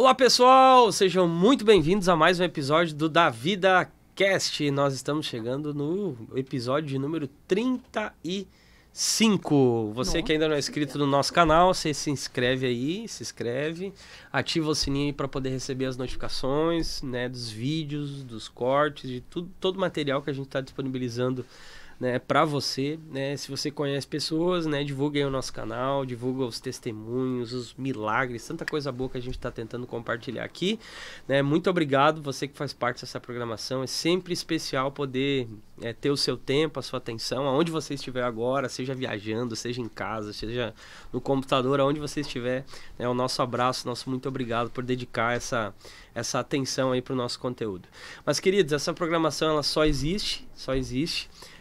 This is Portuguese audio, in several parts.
Olá pessoal, sejam muito bem-vindos a mais um episódio do Da Vida Cast. Nós estamos chegando no episódio de número 35. Você que ainda não é inscrito no nosso canal, você se inscreve aí, ativa o sininho aí para poder receber as notificações, né, dos vídeos, dos cortes, de tudo, todo o material que a gente está disponibilizando, né, para você, né? Se você conhece pessoas, né, divulgue aí o nosso canal, divulga os testemunhos, os milagres, tanta coisa boa que a gente está tentando compartilhar aqui, né? Muito obrigado, você que faz parte dessa programação, é sempre especial poder ter o seu tempo, a sua atenção, aonde você estiver agora, seja viajando, seja em casa, seja no computador, aonde você estiver, né? O nosso abraço, nosso muito obrigado por dedicar essa atenção aí para o nosso conteúdo. Mas queridos, essa programação ela só existe.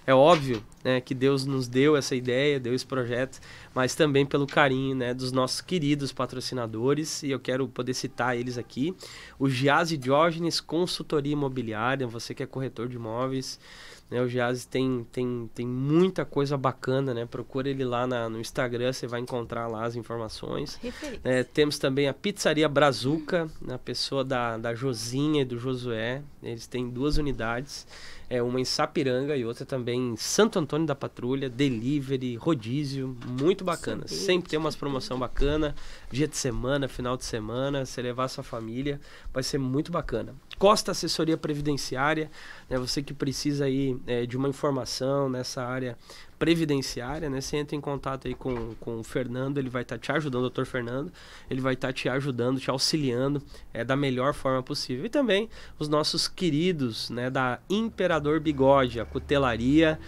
É óbvio, né, que Deus nos deu essa ideia, deu esse projeto, mas também pelo carinho, né, dos nossos queridos patrocinadores, e eu quero poder citar eles aqui. O Giase Diógenes Consultoria Imobiliária, você que é corretor de imóveis, né, o Giase tem muita coisa bacana, né? Procura ele lá no Instagram, você vai encontrar lá as informações. Temos também a Pizzaria Brazuca, na pessoa da Josinha e do Josué. Eles têm 2 unidades, uma em Sapiranga e outra também em Santo Antônio da Patrulha, delivery, rodízio, muito bacana. Sempre tem umas promoção bacana, dia de semana, final de semana, você levar a sua família, vai ser muito bacana. Costa Assessoria Previdenciária, né, você que precisa aí de uma informação nessa área previdenciária, né? Você entra em contato aí com o Fernando, ele vai estar te ajudando, o Dr. Fernando, ele vai estar te ajudando, te auxiliando da melhor forma possível. E também os nossos queridos, né, da Imperador Bigode, a cutelaria,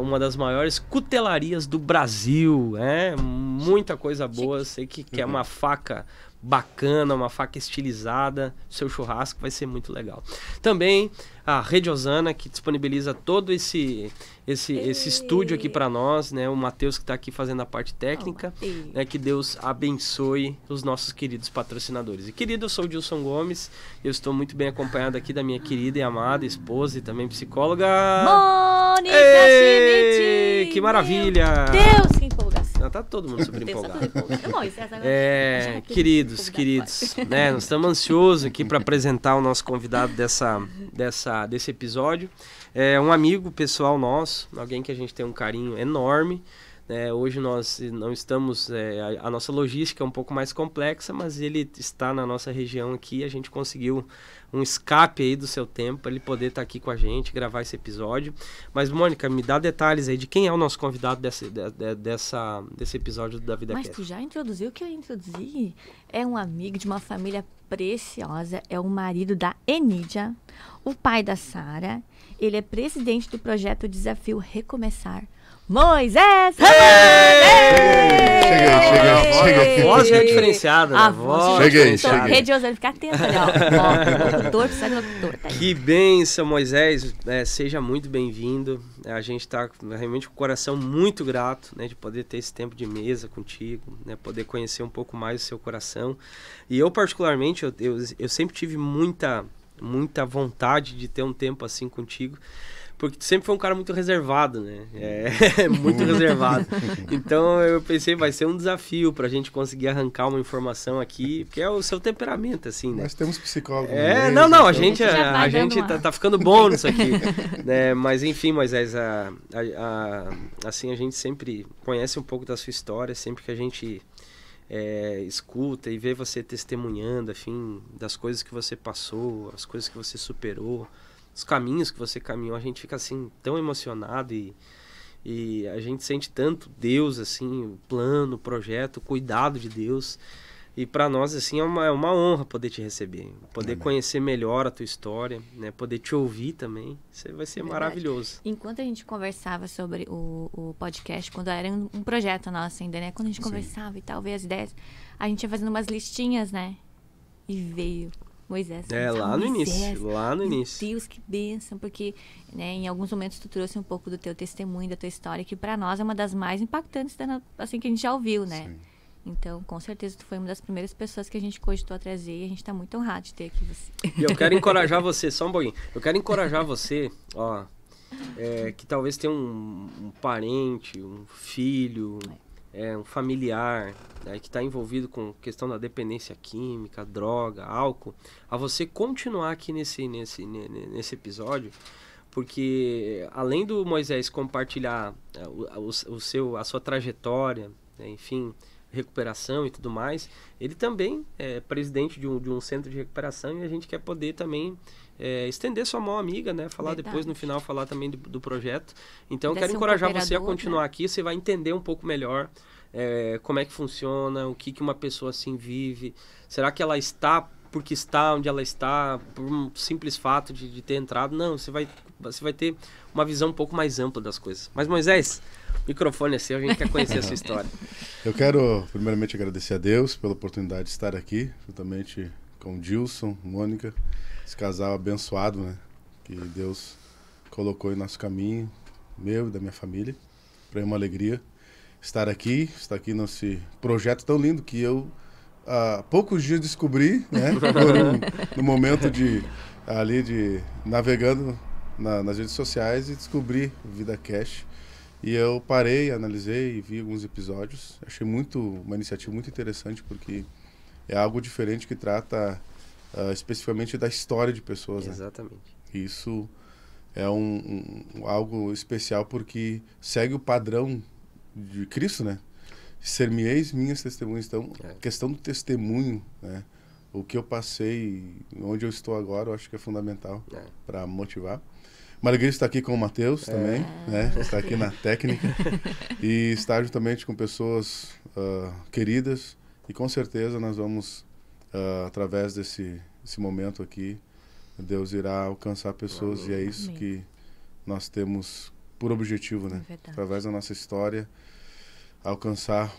uma das maiores cutelarias do Brasil, muita coisa boa, sei que quer uma faca bacana, uma faca estilizada, seu churrasco vai ser muito legal. Também a Rede Osana, que disponibiliza todo esse estúdio aqui para nós, né? O Matheus que está aqui fazendo a parte técnica, né? Que Deus abençoe os nossos queridos patrocinadores. E querido, eu sou o Dilson Gomes, eu estou muito bem acompanhado aqui da minha querida e amada esposa e também psicóloga Mônica Schmidt! Que maravilha! Deus, que empolgação! Tá todo mundo super empolgado. Queridos, né? Nós estamos ansiosos aqui para apresentar o nosso convidado desse episódio. É um amigo pessoal nosso, alguém que a gente tem um carinho enorme. Hoje nós não estamos, a nossa logística é um pouco mais complexa, mas ele está na nossa região aqui, a gente conseguiu um escape aí do seu tempo para ele poder estar aqui com a gente, gravar esse episódio. Mas Mônica, me dá detalhes aí de quem é o nosso convidado desse episódio do Da Vida Cast. Mas tu já introduziu o que eu introduzi? É um amigo de uma família preciosa, é o marido da Enídia, o pai da Sara, ele é presidente do projeto Desafio Recomeçar, Moisés Ramon! Cheguei. A voz é diferenciada, né? A voz Cheguei. Rede Osana, fica atento ali, ó. Locutor, precisa de locutor. Tá aí. Que bênção, Moisés. Seja muito bem-vindo. A gente está realmente com o coração muito grato, né, de poder ter esse tempo de mesa contigo, né, poder conhecer um pouco mais o seu coração. E eu, particularmente, eu sempre tive muita vontade de ter um tempo assim contigo, porque tu sempre foi um cara muito reservado, né? Muito reservado. Então eu pensei, vai ser um desafio pra gente conseguir arrancar uma informação aqui, porque é o seu temperamento, assim, né? Nós temos psicólogo. A gente tá ficando bom nisso aqui. Né? Mas enfim, Moisés, assim, a gente sempre conhece um pouco da sua história, sempre que a gente escuta e vê você testemunhando, enfim, das coisas que você passou, as coisas que você superou, os caminhos que você caminhou, a gente fica assim tão emocionado e a gente sente tanto Deus, assim, o plano, o projeto, o cuidado de Deus. E para nós, assim, é uma honra poder te receber, poder conhecer melhor a tua história, né? Poder te ouvir também, isso vai ser maravilhoso. Enquanto a gente conversava sobre o podcast, quando era um projeto nosso ainda, né? Quando a gente conversava e tal, veio as ideias, a gente ia fazendo umas listinhas, né? E veio Moisés. Lá no início. Meu Deus, que bênção, porque, né, em alguns momentos tu trouxe um pouco do teu testemunho, da tua história, que para nós é uma das mais impactantes, assim, que a gente já ouviu, né? Sim. Então, com certeza, tu foi uma das primeiras pessoas que a gente cogitou a trazer e a gente tá muito honrado de ter aqui você. E eu quero encorajar você, só um pouquinho, que talvez tenha um parente, um filho, um familiar, né, que está envolvido com questão da dependência química, droga, álcool, a você continuar aqui nesse episódio, porque além do Moisés compartilhar a sua trajetória, né, enfim, recuperação e tudo mais, ele também é presidente de um centro de recuperação, e a gente quer poder também estender sua mão amiga, né? Falar depois no final, falar também do projeto. Então, quero encorajar você a continuar, né, aqui, você vai entender um pouco melhor como é que funciona, o que uma pessoa assim vive. Será que ela está porque está onde ela está, por um simples fato de ter entrado? Não, você vai ter uma visão um pouco mais ampla das coisas. Mas, Moisés, o microfone é seu, a gente quer conhecer a sua história. Eu quero, primeiramente, agradecer a Deus pela oportunidade de estar aqui, juntamente com Dilson, Mônica, esse casal abençoado, né, que Deus colocou em nosso caminho, meu e da minha família. Para mim é uma alegria estar aqui nesse projeto tão lindo que eu há poucos dias descobri, né, no momento de navegando nas redes sociais, e descobri Vida Cash. E eu parei, analisei e vi alguns episódios. Achei uma iniciativa muito interessante, porque é algo diferente que trata especificamente da história de pessoas. Exatamente. Né? Isso é algo especial, porque segue o padrão de Cristo, né? Ser-me-eis minhas testemunhas. Então, questão do testemunho, né? O que eu passei, onde eu estou agora, eu acho que é fundamental para motivar. Uma alegria estar aqui com o Matheus também, né? Estar aqui na técnica e estar juntamente com pessoas queridas, e com certeza nós vamos, através desse momento aqui, Deus irá alcançar pessoas. Amém. E é isso que nós temos por objetivo, né? Através da nossa história, alcançar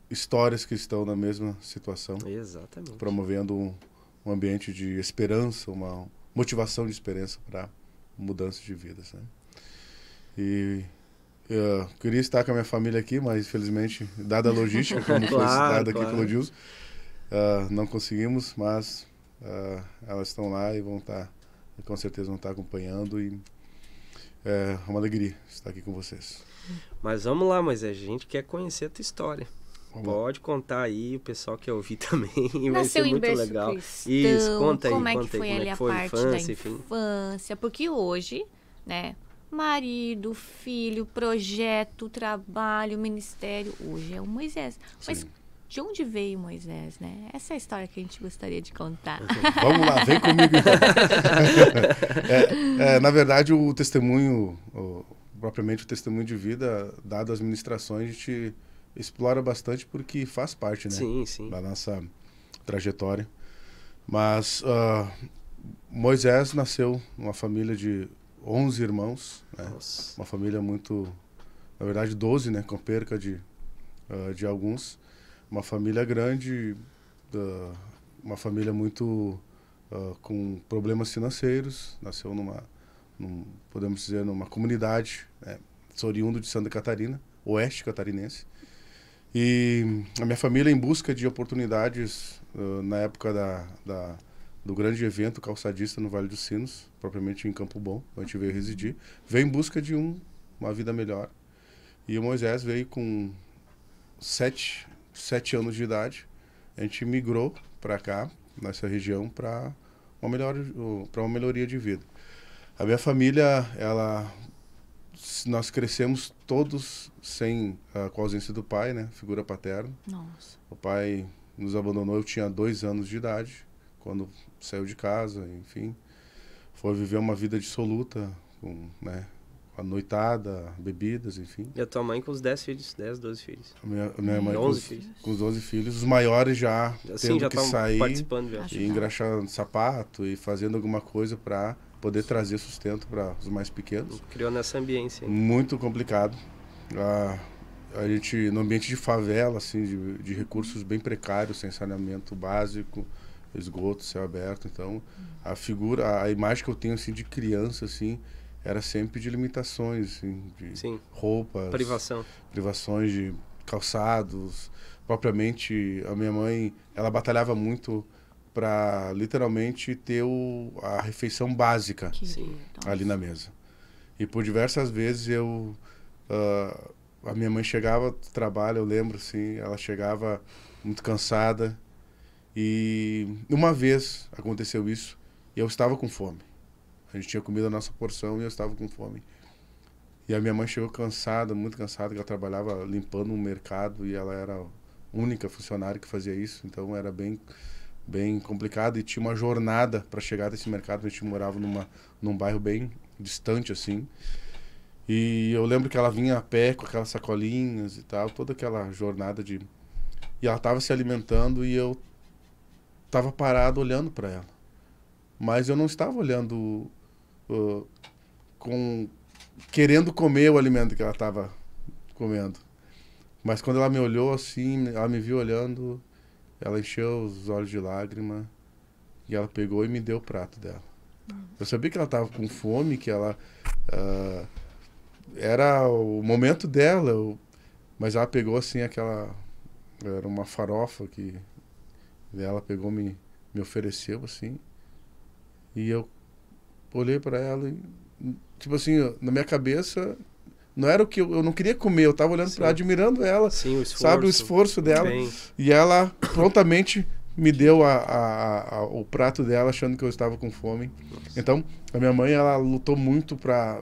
histórias que estão na mesma situação. Exatamente. Promovendo um ambiente de esperança, uma motivação de esperança para mudança de vidas, né? E eu queria estar com a minha família aqui, mas infelizmente, dada a logística, como foi citado aqui pelo Dilson, não conseguimos, mas elas estão lá e com certeza vão estar acompanhando, e é uma alegria estar aqui com vocês. Mas vamos lá, Moisés, a gente quer conhecer a tua história. Pode contar aí, o pessoal quer ouvir também, vai ser muito legal. Cristão, isso, conta aí, como é que foi ali a parte infância, da enfim. infância, porque hoje, né, marido, filho, projeto, trabalho, ministério, hoje é o Moisés. Mas Sim. de onde veio Moisés, né? Essa é a história que a gente gostaria de contar. Vamos lá, vem comigo então. Na verdade, o testemunho, propriamente o testemunho de vida, dado as ministrações, a gente explora bastante, porque faz parte, né? Sim, sim. Da nossa trajetória. Mas Moisés nasceu numa família de 11 irmãos, né? Uma família muito, na verdade 12, né? Com perca de alguns. Uma família grande, uma família muito com problemas financeiros. Nasceu podemos dizer, numa comunidade, né? Sou oriundo de Santa Catarina, oeste catarinense. E a minha família, em busca de oportunidades, na época do grande evento calçadista no Vale dos Sinos, propriamente em Campo Bom, onde a gente veio residir, veio em busca de uma vida melhor. E o Moisés veio com 7 anos de idade. A gente migrou para cá, nessa região, para uma melhoria de vida. A minha família, nós crescemos todos com a ausência do pai, né? Figura paterna. Nossa. O pai nos abandonou, eu tinha 2 anos de idade, quando saiu de casa, enfim. Foi viver uma vida dissoluta, né? A noitada, bebidas, enfim. E a tua mãe com os 10 filhos, 10, 12 filhos. A minha mãe 11 filhos. Com os 12 filhos, os maiores já Assim, tendo que sair participando já. e engraxando sapato e fazendo alguma coisa para poder trazer sustento para os mais pequenos. Criou nessa ambiência. Muito complicado. A gente, no ambiente de favela, assim, de recursos bem precários, sem saneamento básico, esgoto, céu aberto. Então, a imagem que eu tenho, assim, de criança, assim, era sempre de limitações, assim, de roupas, privações de calçados. Propriamente, a minha mãe, ela batalhava muito para literalmente ter a refeição básica ali na mesa. E por diversas vezes eu a minha mãe chegava do trabalho, eu lembro, assim, ela chegava muito cansada. E uma vez aconteceu isso e eu estava com fome. A gente tinha comido a nossa porção e eu estava com fome. E a minha mãe chegou cansada, muito cansada, que ela trabalhava limpando um mercado e ela era a única funcionária que fazia isso. Então era bem complicado e tinha uma jornada para chegar desse mercado. A gente morava num bairro bem distante, assim. E eu lembro que ela vinha a pé com aquelas sacolinhas e tal, toda aquela jornada de... E ela estava se alimentando e eu estava parado olhando para ela. Mas eu não estava olhando querendo comer o alimento que ela estava comendo. Mas quando ela me olhou assim, ela me viu olhando, ela encheu os olhos de lágrima e ela pegou e me deu o prato dela. Eu sabia que ela estava com fome, que ela... era o momento dela, mas ela pegou assim aquela... Era uma farofa que ela pegou, me ofereceu assim. E eu olhei para ela e, tipo assim, na minha cabeça, não era o que eu não queria comer, eu estava olhando para ela, admirando ela. Sim, o esforço. Sabe, o esforço dela. Bem. E ela prontamente me deu o prato dela, achando que eu estava com fome. Nossa. Então, a minha mãe, ela lutou muito para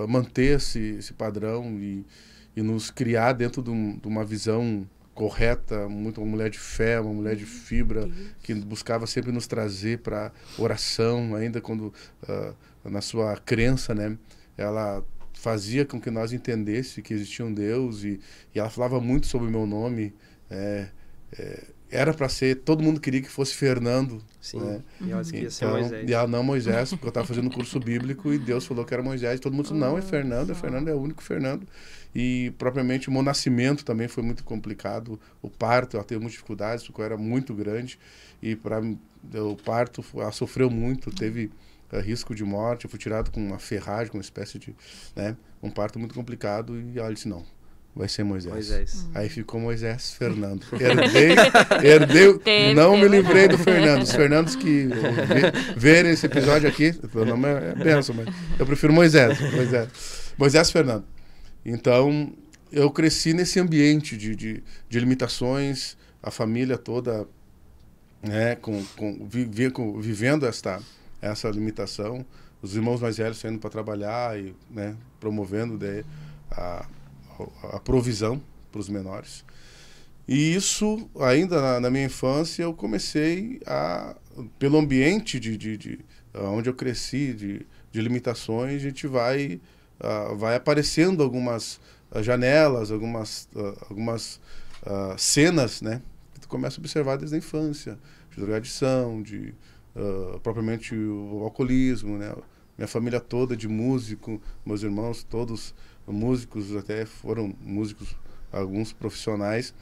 manter esse padrão e nos criar dentro de uma visão correta, muito uma mulher de fé, uma mulher de fibra, que buscava sempre nos trazer para oração, ainda quando na sua crença, né, ela fazia com que nós entendesse que existia um Deus e ela falava muito sobre o meu nome. Era para ser, todo mundo queria que fosse Fernando. Sim, né? E ela queria ser Moisés. E ela não Moisés, porque eu estava fazendo curso bíblico e Deus falou que era Moisés. E todo mundo disse, não, é Fernando, é o único Fernando. E propriamente o meu nascimento também foi muito complicado. O parto, ela teve muitas dificuldades, porque era muito grande. E para o parto, ela sofreu muito, teve risco de morte. Eu fui tirado com uma ferragem, com uma espécie de... né, um parto muito complicado. E ela disse, não. Vai ser Moisés. Aí ficou Moisés Fernando. Herdei, não me livrei do Fernando. Os Fernandos que verem esse episódio aqui, o nome é benção, mas eu prefiro Moisés Fernando. Então, eu cresci nesse ambiente de limitações, a família toda, né, vivendo essa limitação, os irmãos mais velhos saindo para trabalhar e, né, promovendo a provisão para os menores. E isso, ainda na minha infância, eu comecei pelo ambiente onde eu cresci, de limitações, a gente vai aparecendo algumas janelas, algumas cenas, né, que tu começa a observar desde a infância, de drogadição, propriamente o alcoolismo, né, minha família toda de músico, meus irmãos todos músicos, até foram músicos, alguns profissionais,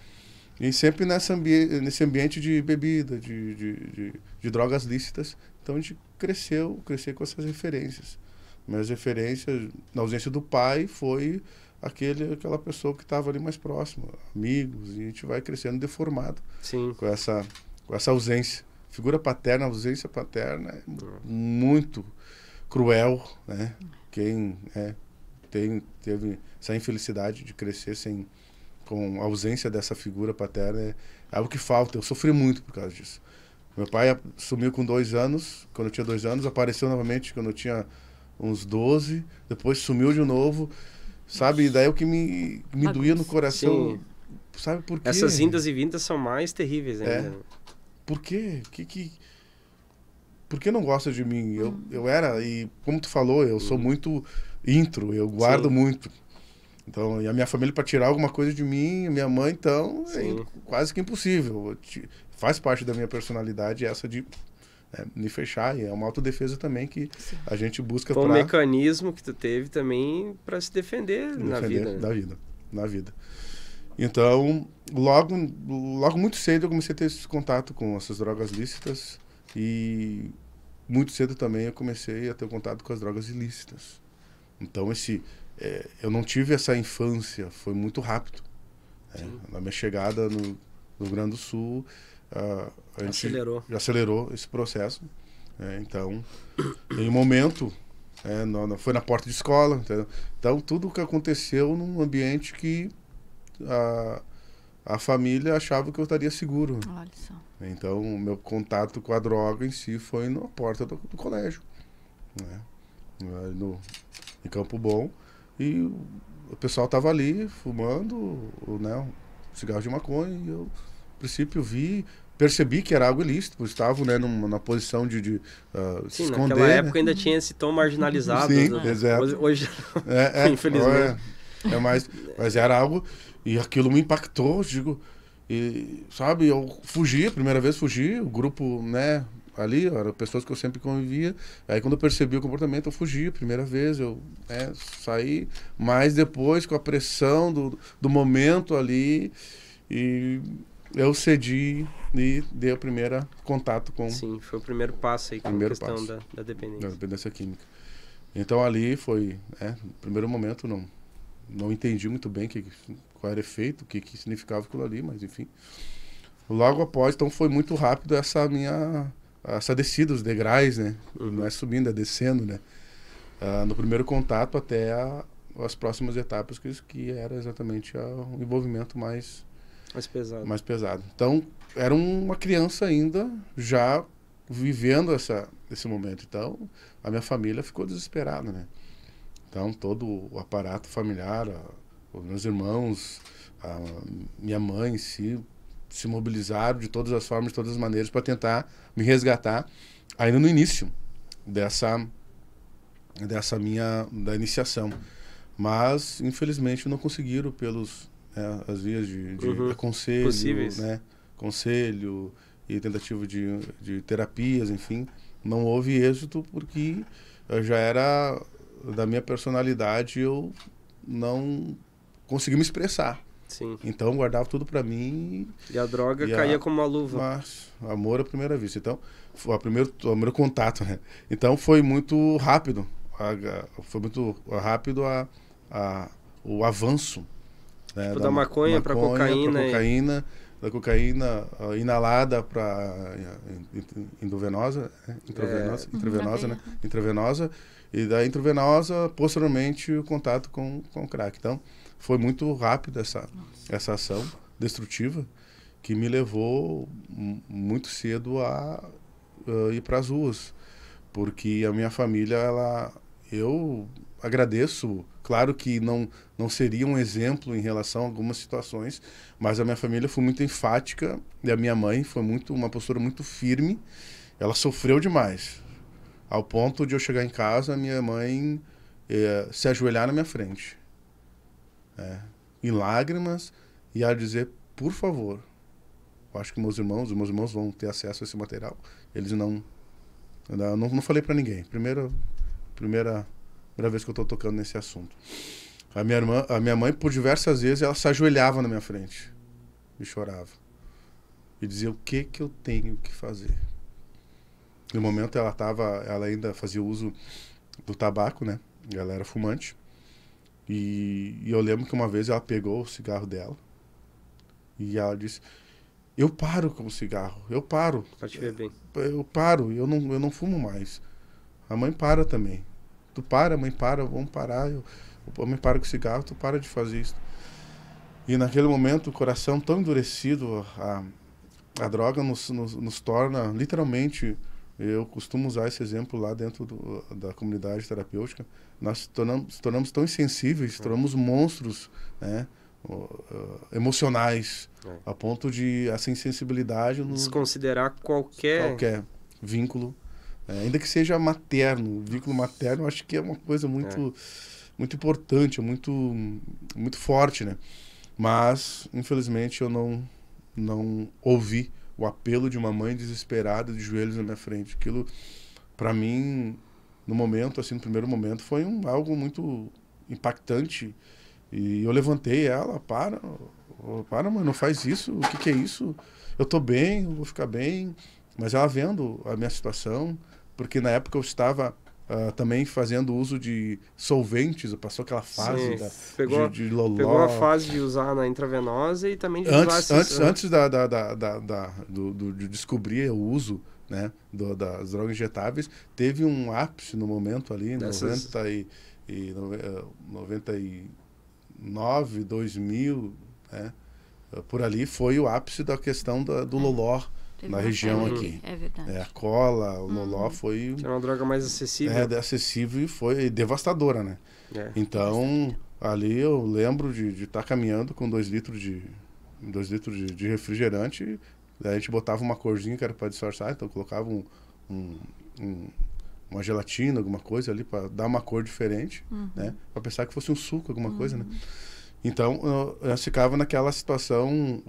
e sempre nesse ambiente de bebida, de drogas lícitas. Então a gente cresci com essas referências. Minhas referências, na ausência do pai, foi aquela pessoa que estava ali mais próxima, amigos, e a gente vai crescendo deformado. Sim. Com essa ausência. Figura paterna, ausência paterna é muito cruel, né? Quem teve essa infelicidade de crescer com a ausência dessa figura paterna é algo que falta. Eu sofri muito por causa disso. Meu pai sumiu com 2 anos, quando eu tinha 2 anos, apareceu novamente quando eu tinha uns 12, depois sumiu de novo, sabe? E daí o que me doía no coração. Sim. Sabe por quê? Essas indas e vindas são mais terríveis ainda. Por quê? Por que não gosta de mim? Eu era, e como tu falou, eu sou muito intro, eu guardo muito. Então, e a minha família, para tirar alguma coisa de mim, a minha mãe, então, é quase que impossível. Faz parte da minha personalidade essa de me fechar, e é uma autodefesa também que a gente busca. Foi um mecanismo que tu teve também para se defender na vida. Na vida. Então, logo muito cedo eu comecei a ter esse contato com essas drogas lícitas, e muito cedo também eu comecei a ter contato com as drogas ilícitas. Então, eu não tive essa infância, foi muito rápido. Na minha chegada no Rio Grande do Sul, a gente já acelerou esse processo. Então, em um momento, Foi na porta de escola, entendeu? Então, tudo que aconteceu num ambiente que a família achava que eu estaria seguro. Olha só. Então, o meu contato com a droga em si foi na porta do colégio, né? Em Campo Bom. E o pessoal estava ali fumando, né, um cigarro de maconha. E eu, a princípio, percebi que era algo ilícito, pois estavam, né, numa posição de se esconder. Naquela época ainda tinha esse tom marginalizado. Sim, né? exato. Hoje infelizmente. Mas era algo, e aquilo me impactou, digo, e, sabe, eu fugi, a primeira vez fugi, o grupo, né, ali, eram pessoas que eu sempre convivia, aí quando eu percebi o comportamento, eu fugi, a primeira vez, eu saí, mas depois, com a pressão do momento ali, e eu cedi e dei o primeiro contato com... Sim, foi o primeiro passo aí com a questão da dependência. Da dependência química. Então ali foi, no primeiro momento não entendi muito bem qual era o efeito, o que significava aquilo ali, mas enfim. Logo após, então foi muito rápido essa descida, os degraus, né? Não é subindo, é descendo, né? No primeiro contato até as próximas etapas, que era exatamente o envolvimento mais pesado. Então, era uma criança ainda já vivendo esse momento. Então, a minha família ficou desesperada, né? Então, todo o aparato familiar, os meus irmãos, a minha mãe se mobilizaram de todas as formas, de todas as maneiras para tentar me resgatar ainda no início da iniciação. Mas, infelizmente, não conseguiram as vias de aconselho, possíveis, né? Conselho e tentativa de terapias, enfim. Não houve êxito porque já era da minha personalidade, eu não consegui me expressar. Sim. Então, guardava tudo para mim. E a droga caía como uma luva. Mas, amor à primeira vista. Então, foi o primeiro contato, né? Então, foi muito rápido. Foi muito rápido o avanço. Né? Tipo, da maconha para cocaína. Da cocaína inalada para endovenosa, intravenosa, né? Intravenosa. E da intravenosa, posteriormente, o contato com o crack. Então, foi muito rápido essa ação destrutiva que me levou muito cedo a ir para as ruas. Porque a minha família, eu agradeço, claro que não seria um exemplo em relação a algumas situações, mas a minha família foi muito enfática e a minha mãe foi uma postura muito firme. Ela sofreu demais, ao ponto de eu chegar em casa, a minha mãe se ajoelhar na minha frente, em lágrimas, e ela dizer, por favor, eu acho que os meus irmãos vão ter acesso a esse material. Eles não falei para ninguém. Primeira vez que eu estou tocando nesse assunto. A minha mãe, por diversas vezes, ela se ajoelhava na minha frente e chorava. E dizia o que eu tenho que fazer. No momento ela ainda fazia uso do tabaco, né? Ela era fumante. E eu lembro que uma vez ela pegou o cigarro dela e ela disse, eu paro com o cigarro, eu paro. Pra te ver bem. Eu paro, eu não fumo mais. A mãe para também. Tu para, mãe para, vamos parar. A mãe para com o cigarro, tu para de fazer isso. E naquele momento o coração tão endurecido, a droga nos torna, literalmente, eu costumo usar esse exemplo lá dentro da comunidade terapêutica, nós tornamos tão insensíveis, tornamos monstros, né, emocionais, a ponto de essa insensibilidade... Desconsiderar qualquer vínculo, ainda que seja materno. O vínculo materno, eu acho que é uma coisa muito importante, muito forte, né? Mas, infelizmente, eu não ouvi o apelo de uma mãe desesperada de joelhos na minha frente. Aquilo, para mim, no momento, assim, no primeiro momento, foi algo muito impactante. E eu levantei ela, para, mãe, não faz isso, o que é isso? Eu tô bem, eu vou ficar bem. Mas ela vendo a minha situação, porque na época eu estava também fazendo uso de solventes, passou aquela fase de loló. Pegou a fase de usar na intravenosa e também de usar... Antes de descobrir o uso né, das drogas injetáveis, teve um ápice no momento ali, em 99, 2000, né, por ali foi o ápice da questão do loló na região aqui. É verdade. A cola, o loló foi... Era uma droga mais acessível. Acessível e foi devastadora, né? Então, ali eu lembro de estar caminhando com 2 litros de refrigerante. Daí a gente botava uma corzinha que era para disfarçar, então colocava uma gelatina, alguma coisa ali para dar uma cor diferente, né? Para pensar que fosse um suco, alguma coisa, né? Então, eu ficava naquela situação.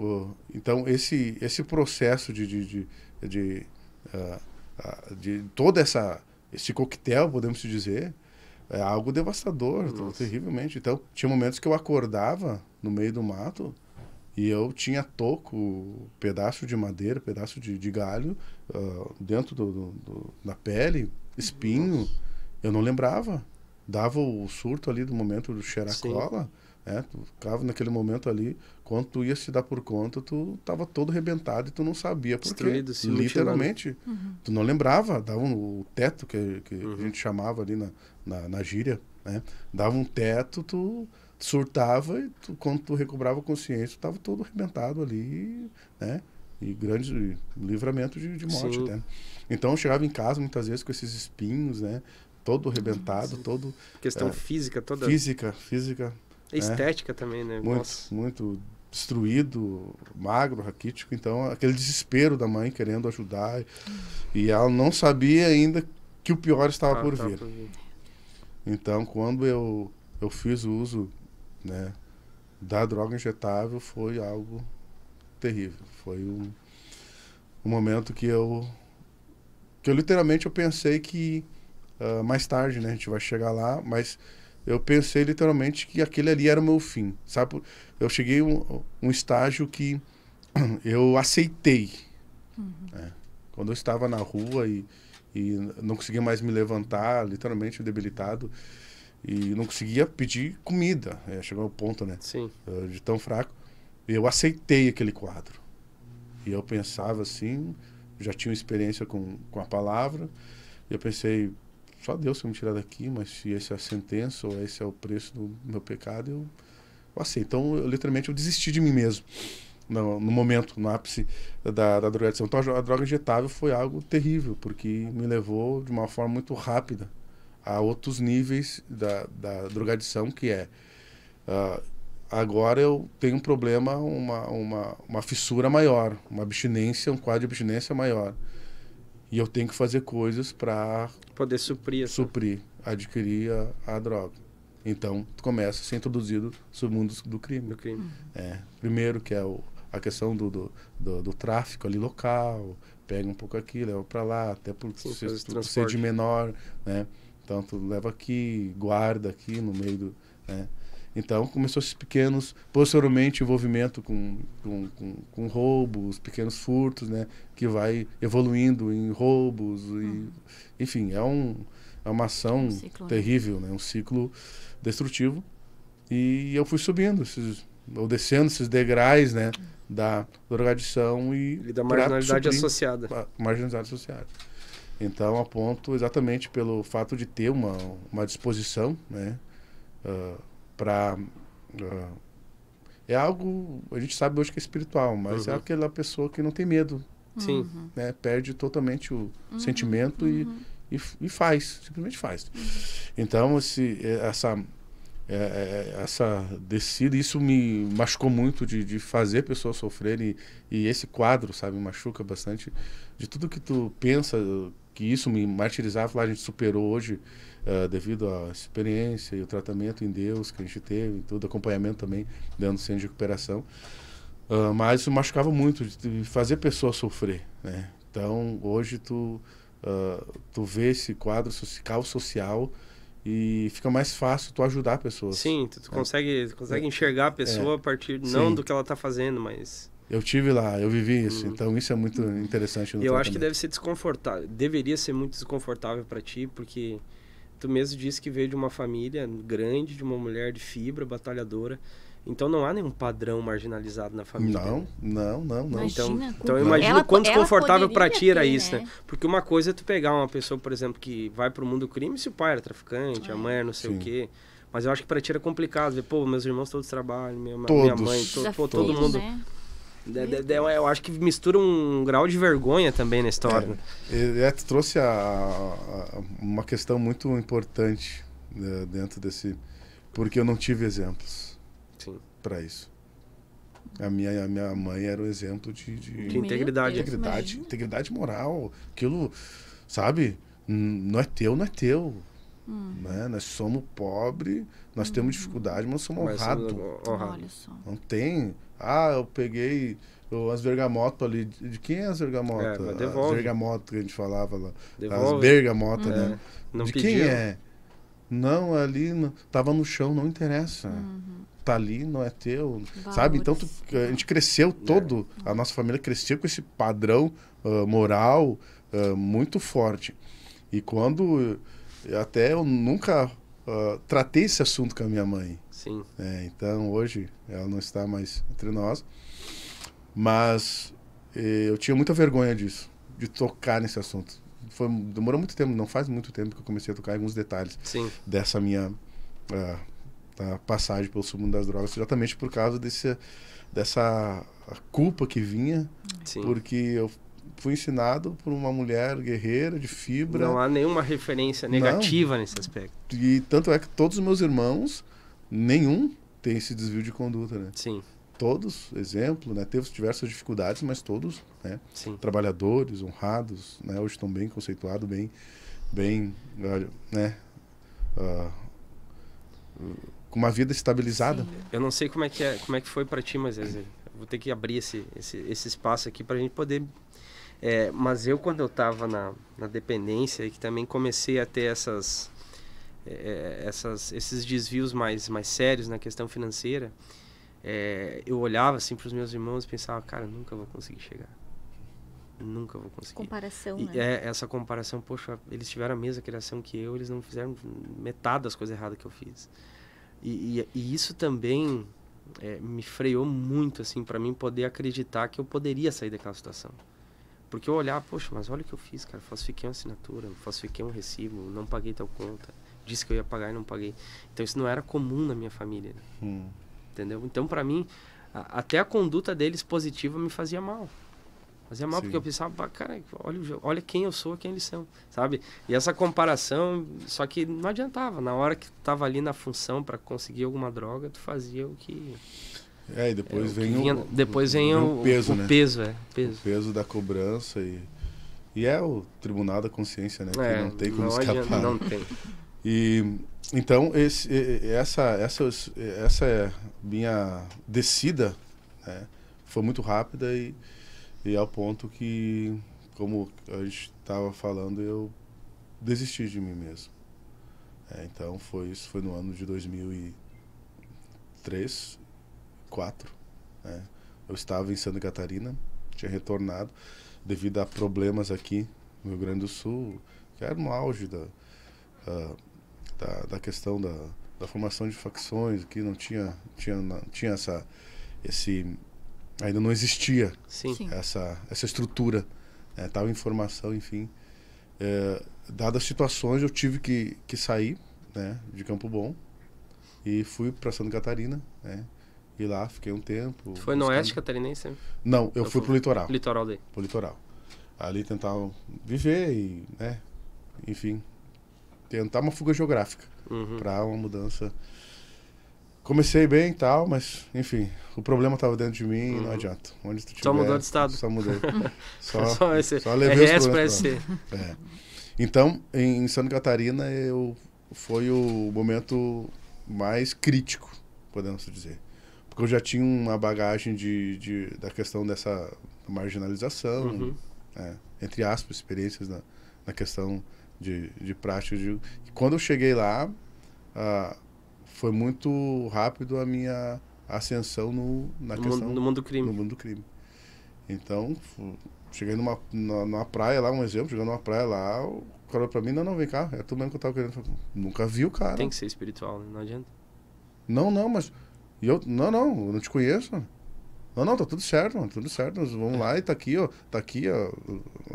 Então, esse processo de todo esse coquetel, podemos dizer, é algo devastador, terrivelmente. Então, tinha momentos que eu acordava no meio do mato e eu tinha toco, pedaço de madeira, pedaço de galho dentro da pele, espinho. Eu não lembrava. Dava o surto ali do momento do cheirar cola. Tu ficava naquele momento ali, quando tu ia se dar por conta, tu tava todo arrebentado e tu não sabia porque literalmente tu não lembrava, dava o teto que a gente chamava ali na gíria, né? Dava um teto, tu surtava e quando tu recobrava a consciência, tu tava todo arrebentado ali, né? E grande livramento de morte até. Então eu chegava em casa muitas vezes com esses espinhos, né? Todo arrebentado, todo... Questão física toda. Física. Estética também, né? Muito destruído, magro, raquítico. Então, aquele desespero da mãe querendo ajudar. E ela não sabia ainda que o pior estava por vir. Então, quando eu fiz o uso, né, da droga injetável, foi algo terrível. Foi um momento que eu literalmente pensei que mais tarde, né, a gente vai chegar lá, mas... Eu pensei literalmente que aquele ali era o meu fim, sabe? Eu cheguei a um estágio que eu aceitei. Né? Quando eu estava na rua e não conseguia mais me levantar, literalmente debilitado, e não conseguia pedir comida. Chegou ao ponto, né? Sim. De tão fraco. Eu aceitei aquele quadro. E eu pensava assim, já tinha experiência com a palavra, e eu pensei... Só Deus vai me tirar daqui, mas se essa é a sentença ou esse é o preço do meu pecado, eu aceito. Então, literalmente, eu desisti de mim mesmo no momento, no ápice da drogadição. Então, a droga injetável foi algo terrível, porque me levou de uma forma muito rápida a outros níveis da drogadição, que agora eu tenho um problema, uma fissura maior, uma abstinência, um quadro de abstinência maior. E eu tenho que fazer coisas para poder suprir, adquirir a droga. Então, tu começa a ser introduzido no mundo do crime. Primeiro, que é a questão do tráfico ali local, pega um pouco aqui, leva para lá, até por ser de menor, né? Então, tu leva aqui, guarda aqui no meio do... Né? Então, começou esses pequenos, posteriormente, envolvimento com roubos, pequenos furtos, né? Que vai evoluindo em roubos. Enfim, é uma ação terrível, né? Um ciclo destrutivo. E eu fui subindo, ou descendo esses degraus, né? Da drogadição e da marginalidade associada. Marginalidade associada. Então, aponto exatamente pelo fato de ter uma disposição, né? É algo, a gente sabe hoje que é espiritual, mas é aquela pessoa que não tem medo. Sim. Né? Perde totalmente o sentimento e faz, simplesmente faz. Então, essa descida, isso me machucou muito de fazer pessoas sofrerem e esse quadro, sabe, machuca bastante de tudo que tu pensa que isso me martirizava. Lá a gente superou hoje devido à experiência e o tratamento em Deus que a gente teve, tudo, acompanhamento também dando centro de recuperação, mas isso machucava muito de fazer pessoas sofrer, né? Então hoje tu vê esse quadro social e fica mais fácil tu ajudar pessoas. Sim, tu consegue enxergar a pessoa a partir não do que ela está fazendo, mas... Eu tive lá, eu vivi isso, então isso é muito interessante no tratamento. Eu acho que deve ser desconfortável, deveria ser muito desconfortável para ti, porque tu mesmo disse que veio de uma família grande, de uma mulher de fibra, batalhadora. Então não há nenhum padrão marginalizado na família. Não. Imagina, Então eu imagino o quão desconfortável pra ti era poderia isso, ter, né? Porque uma coisa é tu pegar uma pessoa, por exemplo, que vai pro mundo do crime, se o pai era traficante, a mãe era não sei o quê. Mas eu acho que pra ti era complicado ver, pô, meus irmãos todos trabalham, minha mãe, todo mundo. Né? Eu acho que mistura um grau de vergonha também na história. Né? Tu trouxe uma questão muito importante, né, dentro desse... Porque eu não tive exemplos para isso. A minha mãe era um exemplo de integridade. Integridade moral. Aquilo, sabe? Não é teu. Né? Nós somos pobres, nós temos dificuldade, mas somos honrados. Olha só. Não tem... eu peguei as bergamotas ali. De quem é as bergamotas? As bergamotas que a gente falava lá. Devolve. As bergamotas, né? Não de pediu. Quem é? Não, ali tava no chão, não interessa. Tá ali, não é teu. Sabe? Então a gente cresceu a nossa família cresceu com esse padrão moral muito forte. E quando até eu nunca tratei esse assunto com a minha mãe. Sim. Então hoje ela não está mais entre nós. Mas eu tinha muita vergonha disso, de tocar nesse assunto. Demorou muito tempo, não faz muito tempo que eu comecei a tocar em alguns detalhes dessa minha da passagem pelo submundo das drogas, exatamente por causa dessa culpa que vinha, porque eu fui ensinado por uma mulher guerreira, de fibra. Não há nenhuma referência negativa nesse aspecto. E tanto é que todos os meus irmãos, nenhum tem esse desvio de conduta, né? Sim. Todos, exemplo, né? Teve diversas dificuldades, mas todos, né? Trabalhadores, honrados, né? Hoje estão bem conceituados, bem, né? Com uma vida estabilizada. Sim. Eu não sei como é que foi para ti, mas eu vou ter que abrir esse espaço aqui para a gente poder... mas eu, quando eu estava na dependência, e que também comecei a ter esses desvios mais sérios na questão financeira, eu olhava assim para os meus irmãos e pensava, cara, nunca vou conseguir chegar. Nunca vou conseguir. Comparação, e, né? Essa comparação, poxa, eles tiveram a mesma criação que eu, eles não fizeram metade das coisas erradas que eu fiz. E isso também me freou muito, assim, para mim poder acreditar que eu poderia sair daquela situação. Porque eu olhava, poxa, mas olha o que eu fiz, cara, falsifiquei uma assinatura, falsifiquei um recibo, não paguei tal conta, disse que eu ia pagar e não paguei. Então isso não era comum na minha família, né? Entendeu? Então, para mim, até a conduta deles positiva me fazia mal. Fazia mal, porque eu pensava, cara, olha quem eu sou, quem eles são, sabe? E essa comparação, só que não adiantava. Na hora que tu tava ali na função para conseguir alguma droga, tu fazia o que... e depois vem o peso, o né? peso, O peso da cobrança e é o tribunal da consciência, né? Que não tem como escapar. Não tem. E então essa minha descida, né, foi muito rápida e ao ponto que, como a gente estava falando, eu desisti de mim mesmo. Então isso foi no ano de 2003, 2004. Né? Eu estava em Santa Catarina, tinha retornado devido a problemas aqui no Rio Grande do Sul, que era no auge da questão da formação de facções, que não tinha ainda não existia essa estrutura, estava em formação, enfim. Dadas as situações, eu tive que sair, né, de Campo Bom e fui para Santa Catarina, né, e lá fiquei um tempo. Tu foi no oeste catarinense? Não, eu fui pro litoral. Litoral daí? Pro litoral. Ali tentar viver e, né, enfim, tentar uma fuga geográfica para uma mudança. Comecei bem e tal, mas, enfim, o problema estava dentro de mim e não adianta. Onde tu tiver, só mudou de estado. Só mudei. só levei os problemas. Então, em Santa Catarina, foi o momento mais crítico, podemos dizer. Porque eu já tinha uma bagagem da questão dessa marginalização, entre aspas, experiências na questão de prática. E quando eu cheguei lá, foi muito rápido a minha ascensão no mundo do crime. No mundo do crime. Então, cheguei numa praia lá, um exemplo, chegando numa praia lá, o cara olhou pra mim, não, vem cá, é tu mesmo que eu tava querendo. Nunca vi o cara. Tem que ser espiritual, né? Não adianta. Não, mas... E eu não te conheço. Não, tá tudo certo, mano, tudo certo. Nós vamos lá e tá aqui, ó. Tá aqui, ó.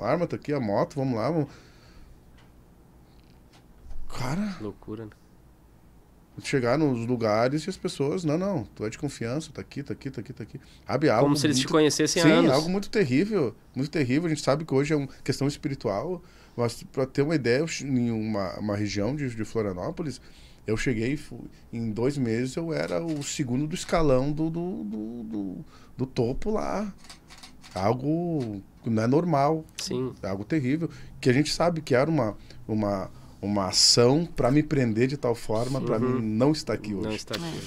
A arma tá aqui, a moto, vamos lá. Vamos... Cara... Loucura, né? Chegar nos lugares e as pessoas... Não, tu é de confiança, tá aqui. Sabe, algo como se eles te conhecessem há sim, anos. algo muito terrível. Muito terrível. A gente sabe que hoje é uma questão espiritual. Mas pra ter uma ideia, em uma região de Florianópolis... Eu cheguei, em 2 meses, eu era o segundo do escalão do topo lá. Algo que não é normal. Sim. Algo terrível. Que a gente sabe que era uma ação para me prender de tal forma para mim não estar aqui hoje. Não está aqui.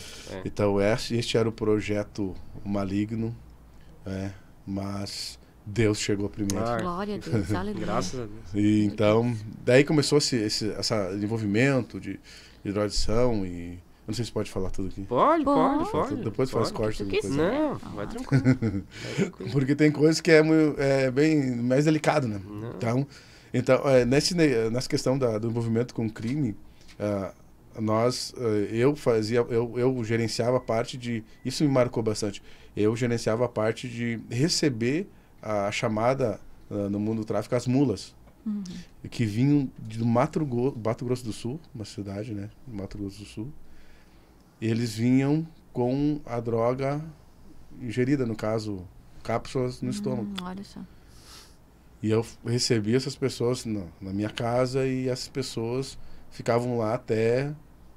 Então, este era o projeto maligno, mas Deus chegou primeiro. Glória a Deus, aleluia. Graças a Deus. E, então, daí começou esse envolvimento de tradição e... Eu não sei se pode falar tudo aqui. Pode. Depois faz corte. Não, vai tranquilo. Porque tem coisas que é bem mais delicado, né? Não. Então, nessa questão do envolvimento com o crime, eu gerenciava a parte de... Isso me marcou bastante. Eu gerenciava a parte de receber a chamada no mundo do tráfico, as mulas. Que vinham do Mato Grosso do Sul, uma cidade, né? Mato Grosso do Sul. Eles vinham com a droga ingerida, no caso, cápsulas no estômago. Olha só. E eu recebia essas pessoas na minha casa e essas pessoas ficavam lá até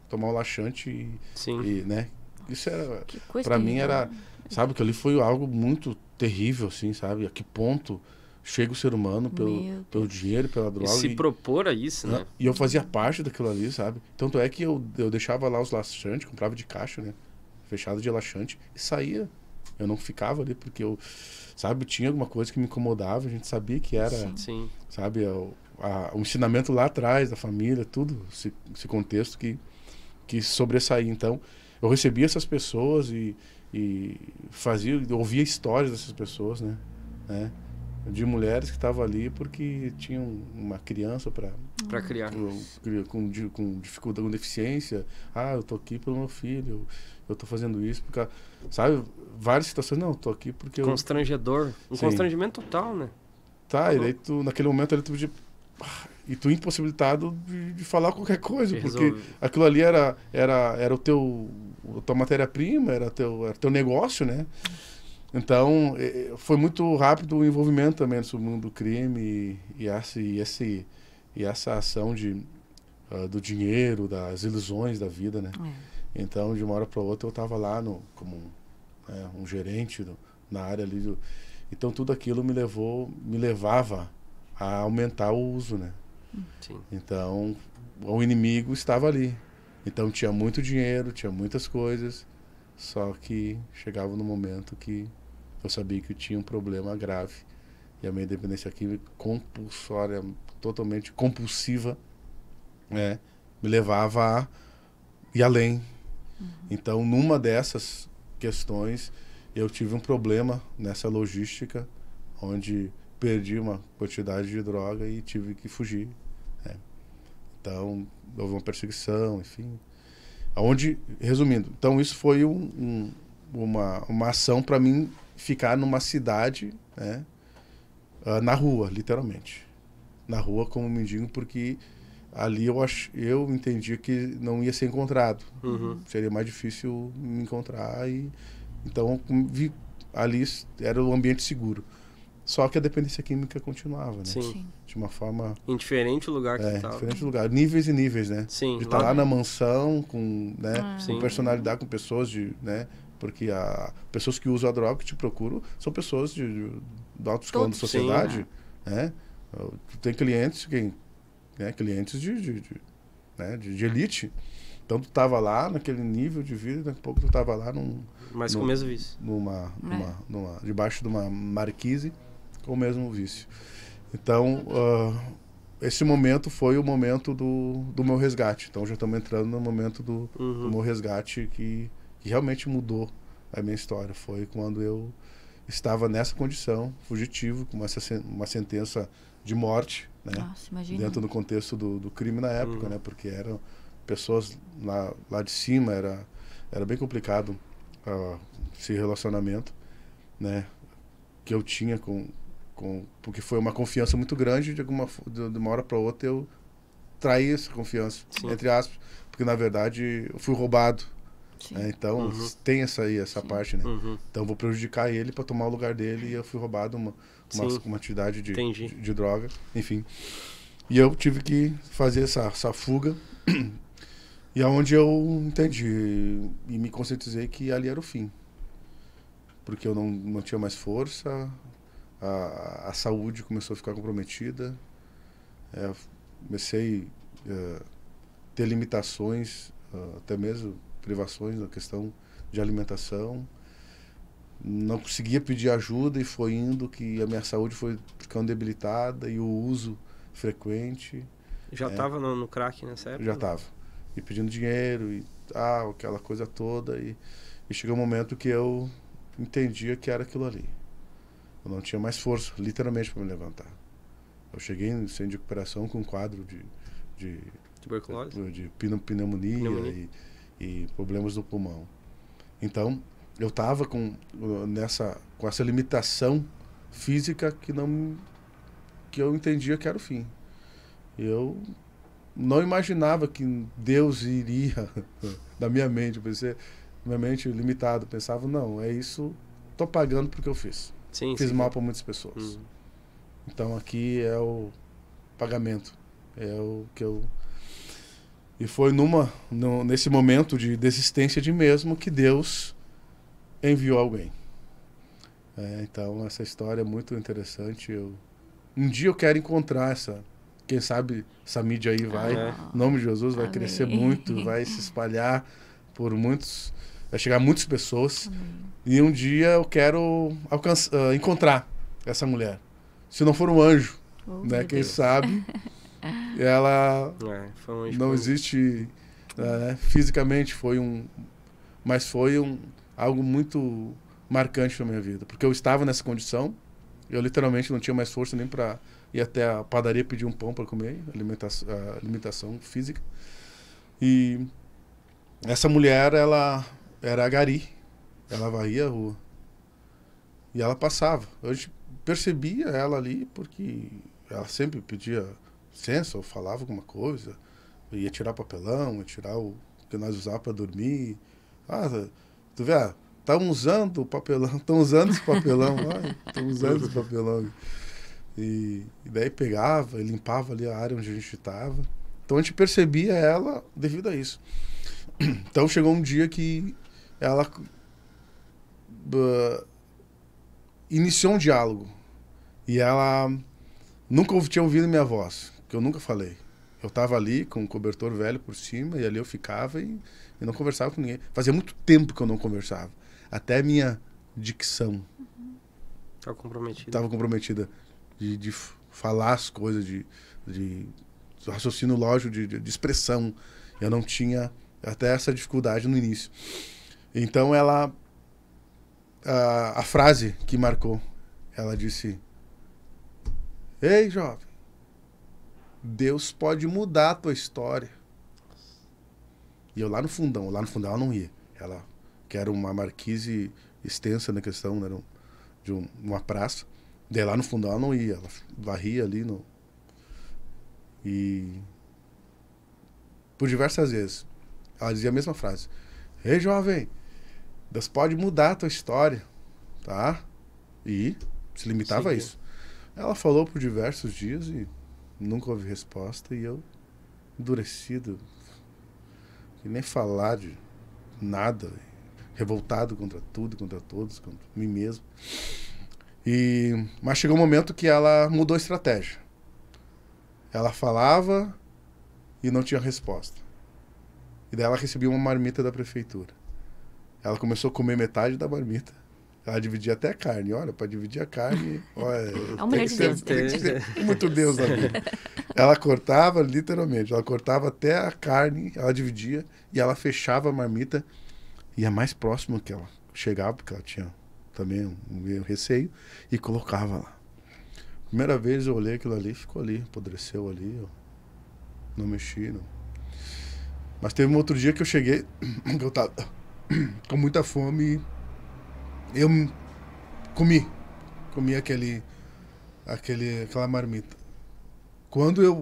tomar o laxante e né? Isso era, para mim era, sabe, que ali foi algo muito terrível, assim, sabe? A que ponto chega o ser humano pelo dinheiro, pela droga. E se propor a isso, né? E eu fazia parte daquilo ali, sabe? Tanto é que eu deixava lá os laxantes, comprava de caixa, né? Fechado de laxante e saía. Eu não ficava ali porque eu, sabe, tinha alguma coisa que me incomodava. A gente sabia que era, Sim. sabe, o ensinamento lá atrás da família, tudo, esse contexto que sobressaía. Então, eu recebia essas pessoas e ouvia histórias dessas pessoas, né? De mulheres que estavam ali porque tinham uma criança para criar com dificuldade, com deficiência. Eu tô aqui pelo meu filho, eu tô fazendo isso porque, sabe, várias situações. Não, eu tô aqui porque constrangedor, constrangimento total, né? E daí tu, naquele momento ali, e tu impossibilitado de falar qualquer coisa, porque aquilo ali era a tua matéria-prima, era teu negócio, né? Então, foi muito rápido o envolvimento também no mundo do crime e essa ação do dinheiro, das ilusões da vida, né? Então, de uma hora para outra, eu estava lá como um gerente na área ali. Então, tudo aquilo me levava a aumentar o uso, né? Sim. Então, o inimigo estava ali. Então, tinha muito dinheiro, tinha muitas coisas, só que chegava no momento que eu sabia que eu tinha um problema grave e a minha dependência química compulsória, totalmente compulsiva, me levava a ir além. Então, numa dessas questões, eu tive um problema nessa logística, onde perdi uma quantidade de droga e tive que fugir. Então, houve uma perseguição, enfim. Resumindo, então isso foi uma ação para mim ficar numa cidade, na rua, literalmente. Na rua como mendigo, porque ali eu entendia que não ia ser encontrado. Seria mais difícil me encontrar. Então, ali era o ambiente seguro. Só que a dependência química continuava, né? Sim. De uma forma... Indiferente o lugar que estava. Diferente do lugar. Níveis e níveis, né? Sim. De estar lá na mansão, com Sim. personalidade, com pessoas né? Porque pessoas que usam a droga, que te procuram, são pessoas do alto escalão da sociedade. Né? Tem clientes, clientes de elite. Então, tu estava lá naquele nível de vida, daqui a pouco tu estava lá mas com o mesmo vício. Debaixo de uma marquise, com o mesmo vício. Então, esse momento foi o momento do meu resgate. Então, já estamos entrando no momento do meu resgate que realmente mudou a minha história. Foi quando eu estava nessa condição, fugitivo, com uma sentença de morte, né? Nossa, imagina. Dentro do contexto do crime na época, né? Porque eram pessoas lá de cima, era bem complicado esse relacionamento, né, que eu tinha porque foi uma confiança muito grande, de uma hora para outra eu traí essa confiança, Sim. entre aspas, porque na verdade eu fui roubado. Né? Então tem essa parte, né? Então eu vou prejudicar ele para tomar o lugar dele, e eu fui roubado uma atividade de droga, enfim. E eu tive que fazer essa fuga, e é onde eu entendi e me conscientizei que ali era o fim, porque eu não tinha mais força, a saúde começou a ficar comprometida, comecei a ter limitações, até mesmo privações na questão de alimentação, não conseguia pedir ajuda, e foi indo que a minha saúde foi ficando debilitada, e o uso frequente. Já estava no crack nessa época? Já estava. E pedindo dinheiro, e aquela coisa toda, e chegou um momento que eu entendia que era aquilo ali. Eu não tinha mais força, literalmente, para me levantar. Eu cheguei no centro de recuperação com um quadro de tuberculose, de pneumonia. E problemas do pulmão. Então, eu estava com essa limitação física que eu entendia que era o fim. Eu não imaginava que Deus iria da minha mente, minha mente limitada, pensava, não, é isso, tô pagando porque eu fiz. Fiz mal para muitas pessoas. Então aqui é o pagamento, é o que eu... E foi nesse momento de desistência de mesmo que Deus enviou alguém. Então essa história é muito interessante. Um dia eu quero encontrar quem sabe essa mídia aí vai, em nome de Jesus, vai crescer muito, vai se espalhar por muitos, vai chegar a muitas pessoas. E um dia eu quero encontrar essa mulher. Se não for um anjo, né? Quem sabe... Ela não existe fisicamente, mas foi algo muito marcante na minha vida, porque eu estava nessa condição, eu literalmente não tinha mais força nem para ir até a padaria pedir um pão para comer, alimentação física. E essa mulher, ela era a Gari, ela varria a rua e ela passava. Eu percebia ela ali porque ela sempre pedia licença, ou falava alguma coisa, ia tirar papelão, ia tirar o que nós usávamos para dormir. Tu vê, estão usando o papelão, estão usando esse papelão, estão usando esse papelão. E daí pegava e limpava ali a área onde a gente estava. Então a gente percebia ela devido a isso. Então chegou um dia que ela iniciou um diálogo, e ela nunca tinha ouvido minha voz, que eu nunca falei. Eu estava ali com um cobertor velho por cima, e ali eu ficava e não conversava com ninguém. Fazia muito tempo que eu não conversava. Até a minha dicção estava comprometida de falar as coisas, de raciocínio lógico, de expressão. Eu não tinha até essa dificuldade no início. Então a frase que marcou, ela disse: "Ei, jovem, Deus pode mudar a tua história." E eu lá no fundão ela não ia. Ela, que era uma marquise extensa na questão, era de uma praça. Daí lá no fundão ela não ia, ela varria ali e por diversas vezes ela dizia a mesma frase: "Ei, jovem, Deus pode mudar a tua história." Tá? E se limitava a isso. Ela falou por diversos dias e nunca houve resposta, e eu, endurecido, e nem falar de nada, revoltado contra tudo, contra todos, contra mim mesmo. Mas chegou um momento que ela mudou a estratégia. Ela falava e não tinha resposta. E daí ela recebia uma marmita da prefeitura. Ela começou a comer metade da marmita. Ela dividia até a carne. Olha, para dividir a carne... Olha, é uma mulher de Deus. Tem que ser muito Deus na vida. Ela cortava, literalmente, ela cortava até a carne, ela dividia, e ela fechava a marmita, ia mais próximo que ela chegava, porque ela tinha também um receio, e colocava lá. Primeira vez eu olhei aquilo ali, ficou ali, apodreceu ali, eu não mexi, não. Mas teve um outro dia que eu cheguei, que eu tava com muita fome, eu comi aquela marmita. Quando eu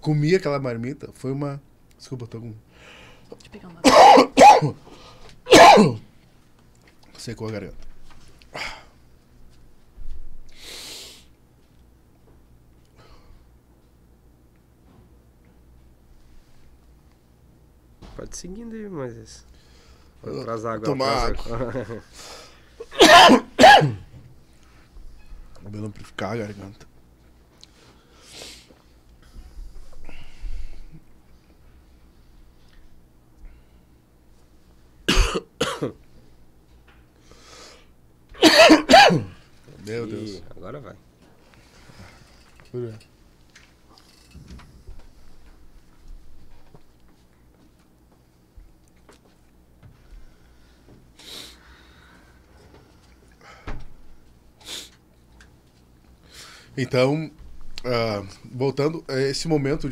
comi aquela marmita, foi uma... Desculpa, eu tô com... Deixa eu pegar uma... Secou a garganta. Pode ir seguindo aí, Moisés. Traz água. Tomar traz água. Vou amplificar a garganta. Meu Deus. Agora vai. Então, voltando a esse momento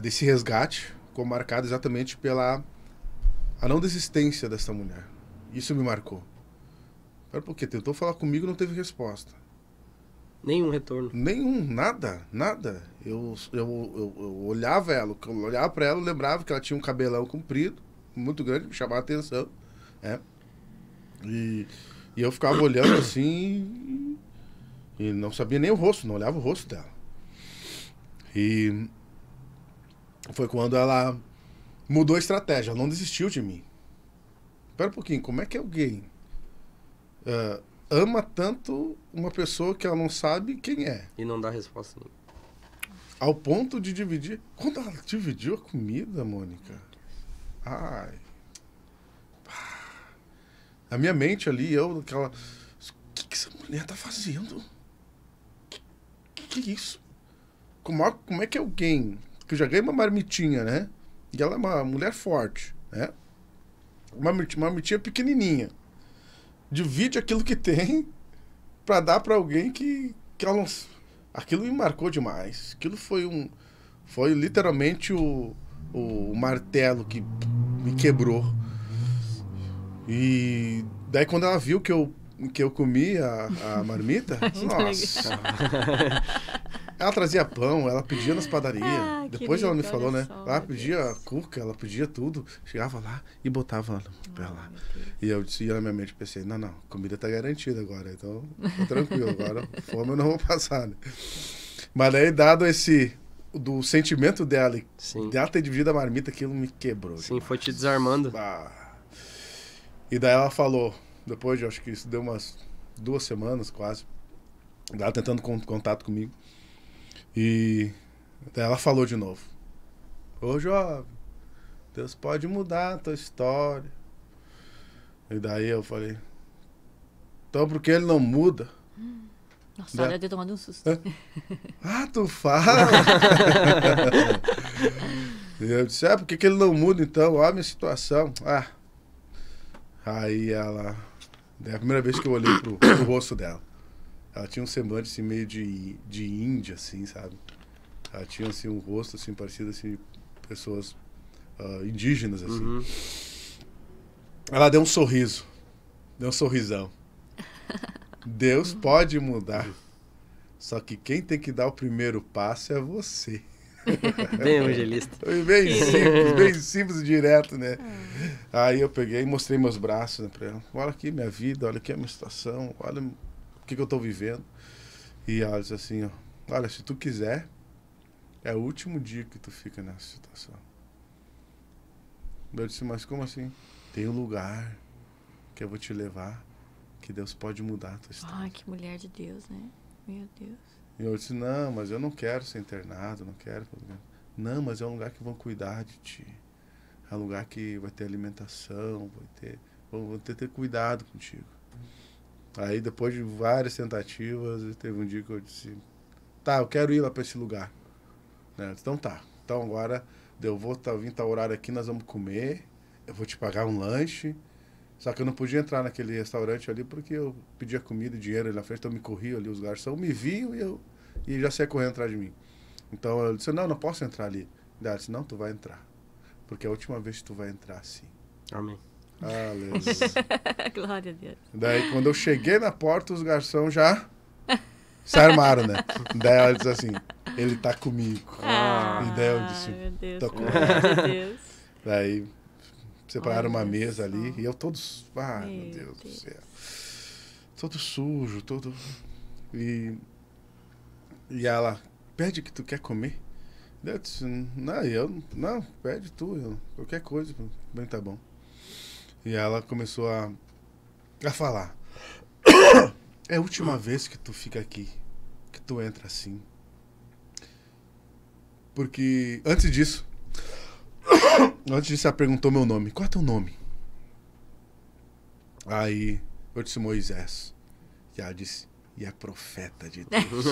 desse resgate, ficou marcado exatamente pela a não desistência dessa mulher. Isso me marcou. Porque tentou falar comigo e não teve resposta. Nenhum retorno. Nenhum, nada. Eu olhava ela, eu olhava pra ela, eu lembrava que ela tinha um cabelão comprido, muito grande, me chamava a atenção. Né? E eu ficava olhando assim e não sabia nem o rosto, não olhava o rosto dela. E foi quando ela mudou a estratégia, ela não desistiu de mim. Espera um pouquinho, como é que alguém ama tanto uma pessoa que ela não sabe quem é? E não dá resposta nenhuma. Ao ponto de dividir. Quando ela dividiu a comida, Mônica. Ai. A minha mente ali, aquela. O que essa mulher tá fazendo? Que é isso? Como é que alguém que já ganha uma marmitinha, né? E ela é uma mulher forte, né? Uma marmitinha pequenininha. Divide aquilo que tem pra dar pra alguém que ela não... Aquilo me marcou demais. Aquilo foi literalmente o martelo que me quebrou. E daí quando ela viu que eu comi a marmita, nossa. Ela trazia pão, ela pedia nas padarias. Depois ela me falou, né? Ela pedia cuca, ela pedia tudo. Chegava lá e botava pra lá. E eu disse, na minha mente, pensei, não, comida tá garantida agora, então tô tranquilo, agora fome eu não vou passar, né? Mas daí, dado do sentimento dela, dela ter dividido a marmita, aquilo me quebrou. Sim, demais. Foi te desarmando. E daí ela falou, depois de, acho que isso deu umas 2 semanas quase, ela tentando contato comigo. E daí ela falou de novo. Ô jovem, Deus pode mudar a tua história. E daí eu falei, então por que ele não muda? Nossa, olha, eu ter tomado um susto. Tu fala? E eu disse, por que ele não muda então? Olha a minha situação. Aí ela... Daí a primeira vez que eu olhei pro rosto dela. Ela tinha um semblante assim, meio de índia, assim, sabe? Ela tinha assim, um rosto assim, parecido assim, de pessoas indígenas, assim. Uhum. Ela deu um sorriso. Deu um sorrisão. Deus pode mudar. Só que quem tem que dar o primeiro passo é você. Bem evangelista. Bem simples e direto, né? Aí eu peguei e mostrei meus braços, né, pra ela. Olha aqui minha vida, olha aqui a minha situação, olha o que eu tô vivendo. E ela disse assim, ó, olha, se tu quiser, é o último dia que tu fica nessa situação. Eu disse, mas como assim? Tem um lugar que eu vou te levar, que Deus pode mudar a tua história. Ai, que mulher de Deus, né? Meu Deus. E eu disse, não, mas eu não quero ser internado, não quero. Não, mas é um lugar que vão cuidar de ti. É um lugar que vai ter alimentação, vão ter cuidado contigo. Aí depois de várias tentativas, teve um dia que eu disse, eu quero ir lá para esse lugar. Né? Então tá, então agora eu vou vir tal horário aqui, nós vamos comer, eu vou te pagar um lanche. Só que eu não podia entrar naquele restaurante ali porque eu pedia comida e dinheiro ali na frente, então me corriam ali, os garçons me viam e já saia correndo atrás de mim. Então eu disse, não posso entrar ali. Daí ela disse, não, tu vai entrar. Porque é a última vez que tu vai entrar assim. Amém. Aleluia. Glória a Deus. Daí, quando eu cheguei na porta, os garçons já se armaram, né? Daí ela disse assim, ele tá comigo. E daí eu disse, meu Deus, tô com glória a Deus. Daí separaram uma Olha mesa só. ali e eu todos, meu Deus do céu. Todo sujo, todo... E ela, pede o que tu quer comer. Daí eu disse, não, pede tu, qualquer coisa, bem, tá bom. E ela começou a falar. É a última vez que tu fica aqui, que tu entra assim. Porque antes disso, ela perguntou meu nome. Qual é teu nome? Aí eu disse Moisés. E ela disse, e é profeta de Deus.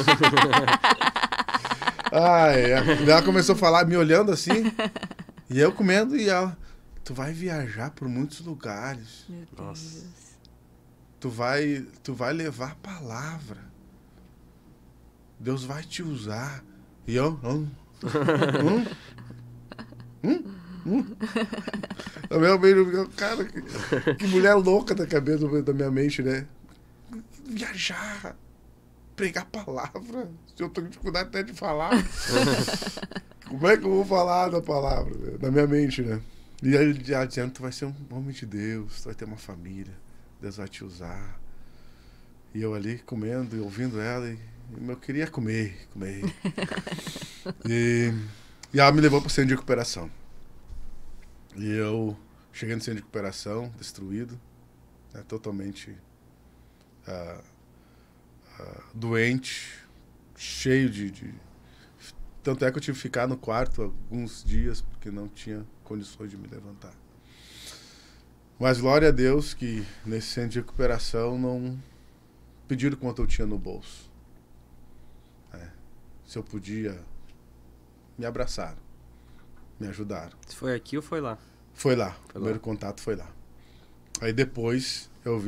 Ela começou a falar, me olhando assim, e eu comendo, e ela, tu vai viajar por muitos lugares. Meu Deus. Tu vai levar a palavra. Deus vai te usar. E eu, Meu beijo, cara, que mulher louca da cabeça da minha mente, né? Viajar, pregar a palavra. Se eu tô com dificuldade até de falar. Como é que eu vou falar da palavra, né? Da minha mente, né? E aí já dizendo, tu vai ser um homem de Deus, tu vai ter uma família, Deus vai te usar. E eu ali comendo e ouvindo ela, e eu queria comer. E ela me levou pro centro de recuperação. E eu cheguei no centro de recuperação, destruído, né, totalmente doente, cheio de... Tanto é que eu tive que ficar no quarto alguns dias, porque não tinha condições de me levantar. Mas glória a Deus que nesse centro de recuperação não pediram quanto eu tinha no bolso. Se eu podia, me abraçaram, me ajudaram. Foi aqui ou foi lá? Foi lá, o primeiro contato foi lá. Aí depois eu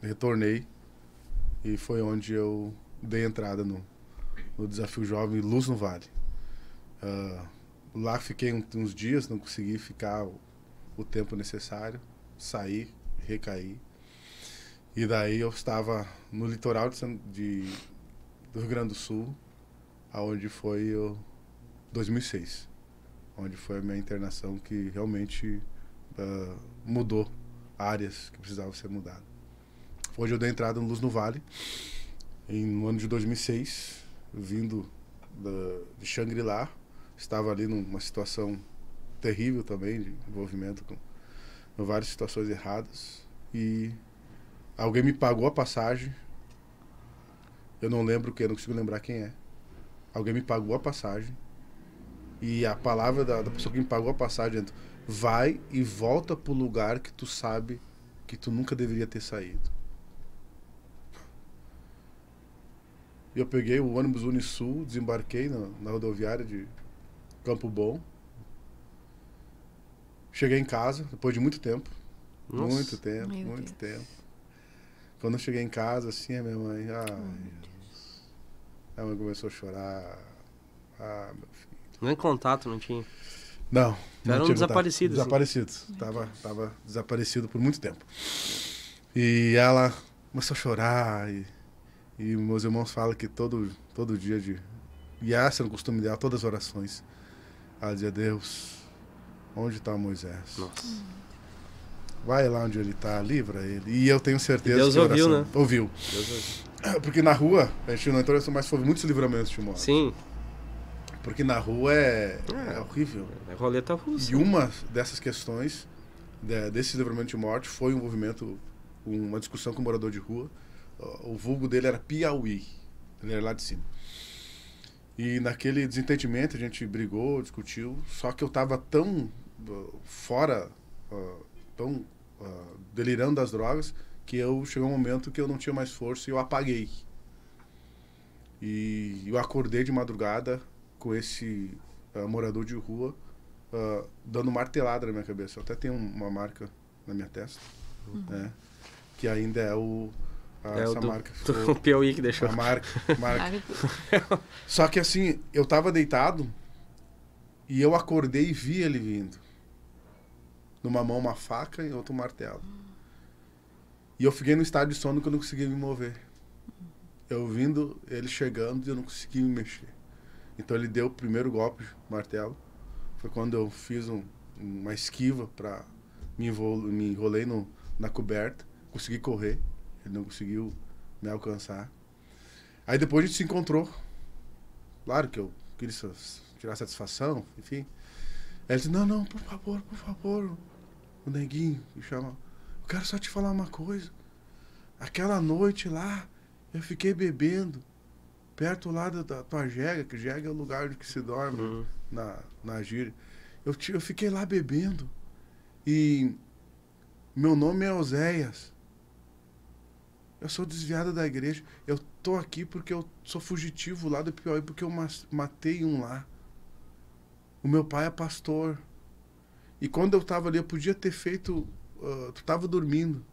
retornei, e foi onde eu dei entrada no Desafio Jovem Luz no Vale. Lá fiquei uns dias, não consegui ficar o tempo necessário, saí, recaí. E daí eu estava no litoral do Rio Grande do Sul, aonde foi 2006, onde foi a minha internação que realmente mudou áreas que precisavam ser mudadas. Hoje eu dei entrada no Luz no Vale, no ano de 2006, vindo de Xangri-Lá. Estava ali numa situação terrível também, de envolvimento com várias situações erradas. E alguém me pagou a passagem. Eu não lembro quem, não consigo lembrar quem é. Alguém me pagou a passagem. E a palavra da pessoa que me pagou a passagem, vai e volta pro lugar que tu sabe que tu nunca deveria ter saído. E eu peguei o ônibus Unisul, desembarquei na rodoviária de Campo Bom. Cheguei em casa, depois de muito tempo. Nossa. Muito tempo. Quando eu cheguei em casa, assim, a minha mãe... A mãe começou a chorar. Meu filho. Nem contato não tinha? Não. Eram desaparecidos. Desaparecidos. Tava desaparecido por muito tempo. E ela começou a chorar. E meus irmãos falam que todo dia e essa era o costume dela, todas as orações. Ela dizia, Deus, onde está Moisés? Nossa. Vai lá onde ele está, livra ele. E eu tenho certeza Deus que ouviu, né? Ouviu. Deus ouviu. Porque na rua, a gente não entrou, mas foi muitos livramentos de morte. Sim. Porque na rua é horrível. É roleta russa. E uma dessas questões, desse livramento de morte, foi um envolvimento, uma discussão com um morador de rua. O vulgo dele era Piauí. Ele era lá de cima. E naquele desentendimento a gente brigou, discutiu. Só que eu estava tão fora, tão delirando das drogas, que chegou um momento que eu não tinha mais força e eu apaguei. E eu acordei de madrugada com esse morador de rua dando martelada na minha cabeça. Eu até tenho uma marca na minha testa, né, que ainda é essa marca. O Piauí que deixou. A marca. Só que assim, eu tava deitado E eu acordei e vi ele vindo. Numa mão uma faca e outra um martelo. E eu fiquei no estado de sono que eu não conseguia me mover. Eu vindo, ele chegando e eu não conseguia me mexer. Então ele deu o primeiro golpe de martelo. Foi quando eu fiz uma esquiva para me enrolei na coberta. Consegui correr. Ele não conseguiu me alcançar. Aí depois a gente se encontrou. Claro que eu queria tirar satisfação, enfim. Aí ele disse, não, por favor. O neguinho me chama. Eu quero só te falar uma coisa. Aquela noite lá, eu fiquei bebendo perto lá da tua jega, que jega é o lugar onde que se dorme, na gíria. Eu fiquei lá bebendo. E meu nome é Oséias. Eu sou desviado da igreja. Eu tô aqui porque eu sou fugitivo lá do Piauí, porque eu matei um lá. O meu pai é pastor. E quando eu tava ali, eu podia ter feito... tu tava dormindo.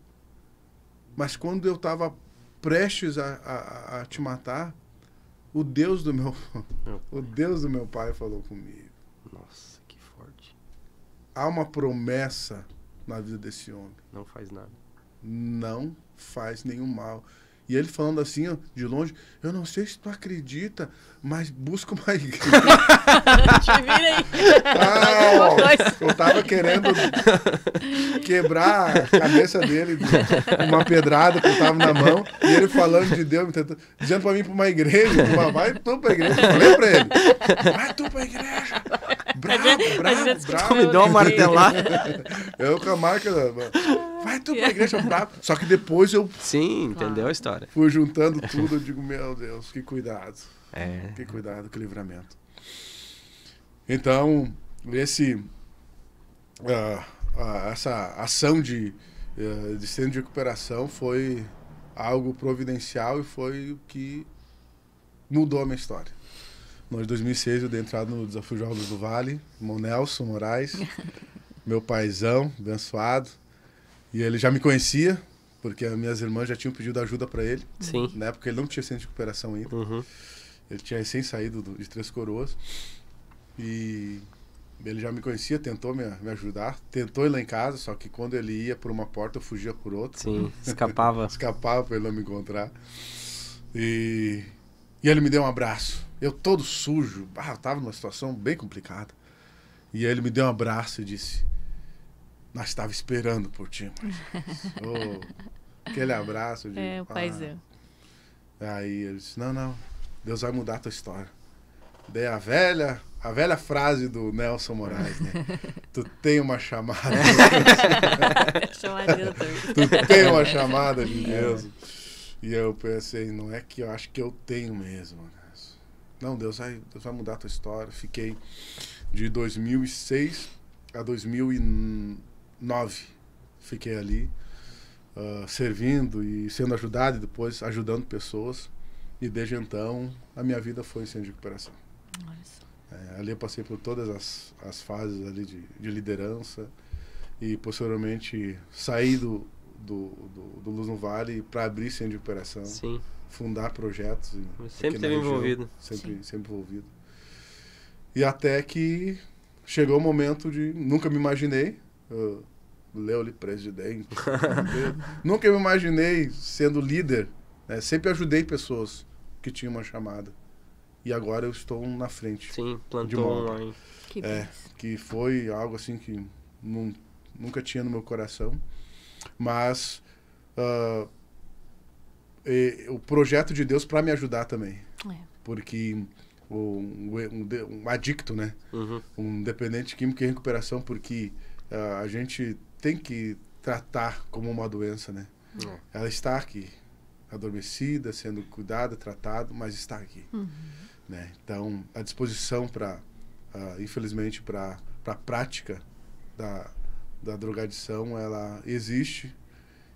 Mas quando eu tava prestes a te matar, o Deus do meu pai falou comigo. Nossa, que forte. Há uma promessa na vida desse homem. Não faz nada. Não faz nenhum mal. E ele falando assim, ó, de longe, eu não sei se tu acredita, mas busca uma igreja. Te vira aí. Eu tava querendo quebrar a cabeça dele com uma pedrada que eu tava na mão, e ele falando de Deus, dizendo pra mim pra uma igreja, vai tu pra igreja. Eu falei pra ele, vai tu pra igreja. Bravo. Me deu uma martelada. Eu com a marca, vai tu pra igreja, bravo. Só que depois eu... Sim, entendeu a história. Fui juntando tudo, eu digo, meu Deus, que cuidado. É. Que cuidado, que livramento. Então, essa ação de centro de recuperação foi algo providencial e foi o que mudou a minha história. Em 2006 eu dei entrada no Desafio Jogos do Vale, irmão Nelson Moraes, meu paizão, abençoado, e ele já me conhecia, porque as minhas irmãs já tinham pedido ajuda para ele. Sim. Na época ele não tinha centro de recuperação ainda. Uhum. Ele tinha recém saído de Três Coroas. E ele já me conhecia, tentou me ajudar. Tentou ir lá em casa, só que quando ele ia por uma porta, eu fugia por outra. Sim, escapava. Escapava para ele não me encontrar. E ele me deu um abraço. Eu todo sujo. Eu tava numa situação bem complicada. E ele me deu um abraço e disse... Nós estávamos esperando por ti, aquele abraço de... o paizão. Aí ele disse, não, Deus vai mudar a tua história. Daí a velha frase do Nelson Moraes, né? Tu tem uma chamada. Tu tem uma chamada de Deus. E eu pensei, não é que eu acho que eu tenho mesmo. Não, Deus vai mudar a tua história. Fiquei de 2006 a 2009. Fiquei ali, servindo e sendo ajudado, e depois ajudando pessoas. E desde então, a minha vida foi em centro de recuperação. Ali eu passei por todas as fases ali de liderança. E posteriormente saí do Luz no Vale para abrir centro de recuperação. Sim. Fundar projetos. Sempre esteve envolvido. Sempre envolvido. E até que chegou o momento de... Nunca me imaginei... Leoli presidente. Nunca me imaginei sendo líder. Né? Sempre ajudei pessoas que tinham uma chamada. E agora eu estou na frente. Sim, plantou online. Que foi algo assim que nunca tinha no meu coração. Mas o projeto de Deus para me ajudar também. Porque um adicto, né? Uhum. Um dependente químico em recuperação, porque a gente tem que tratar como uma doença, né? Ela está aqui, adormecida, sendo cuidada, tratada, mas está aqui. Né? Então, a disposição infelizmente, para a prática da drogadição, ela existe.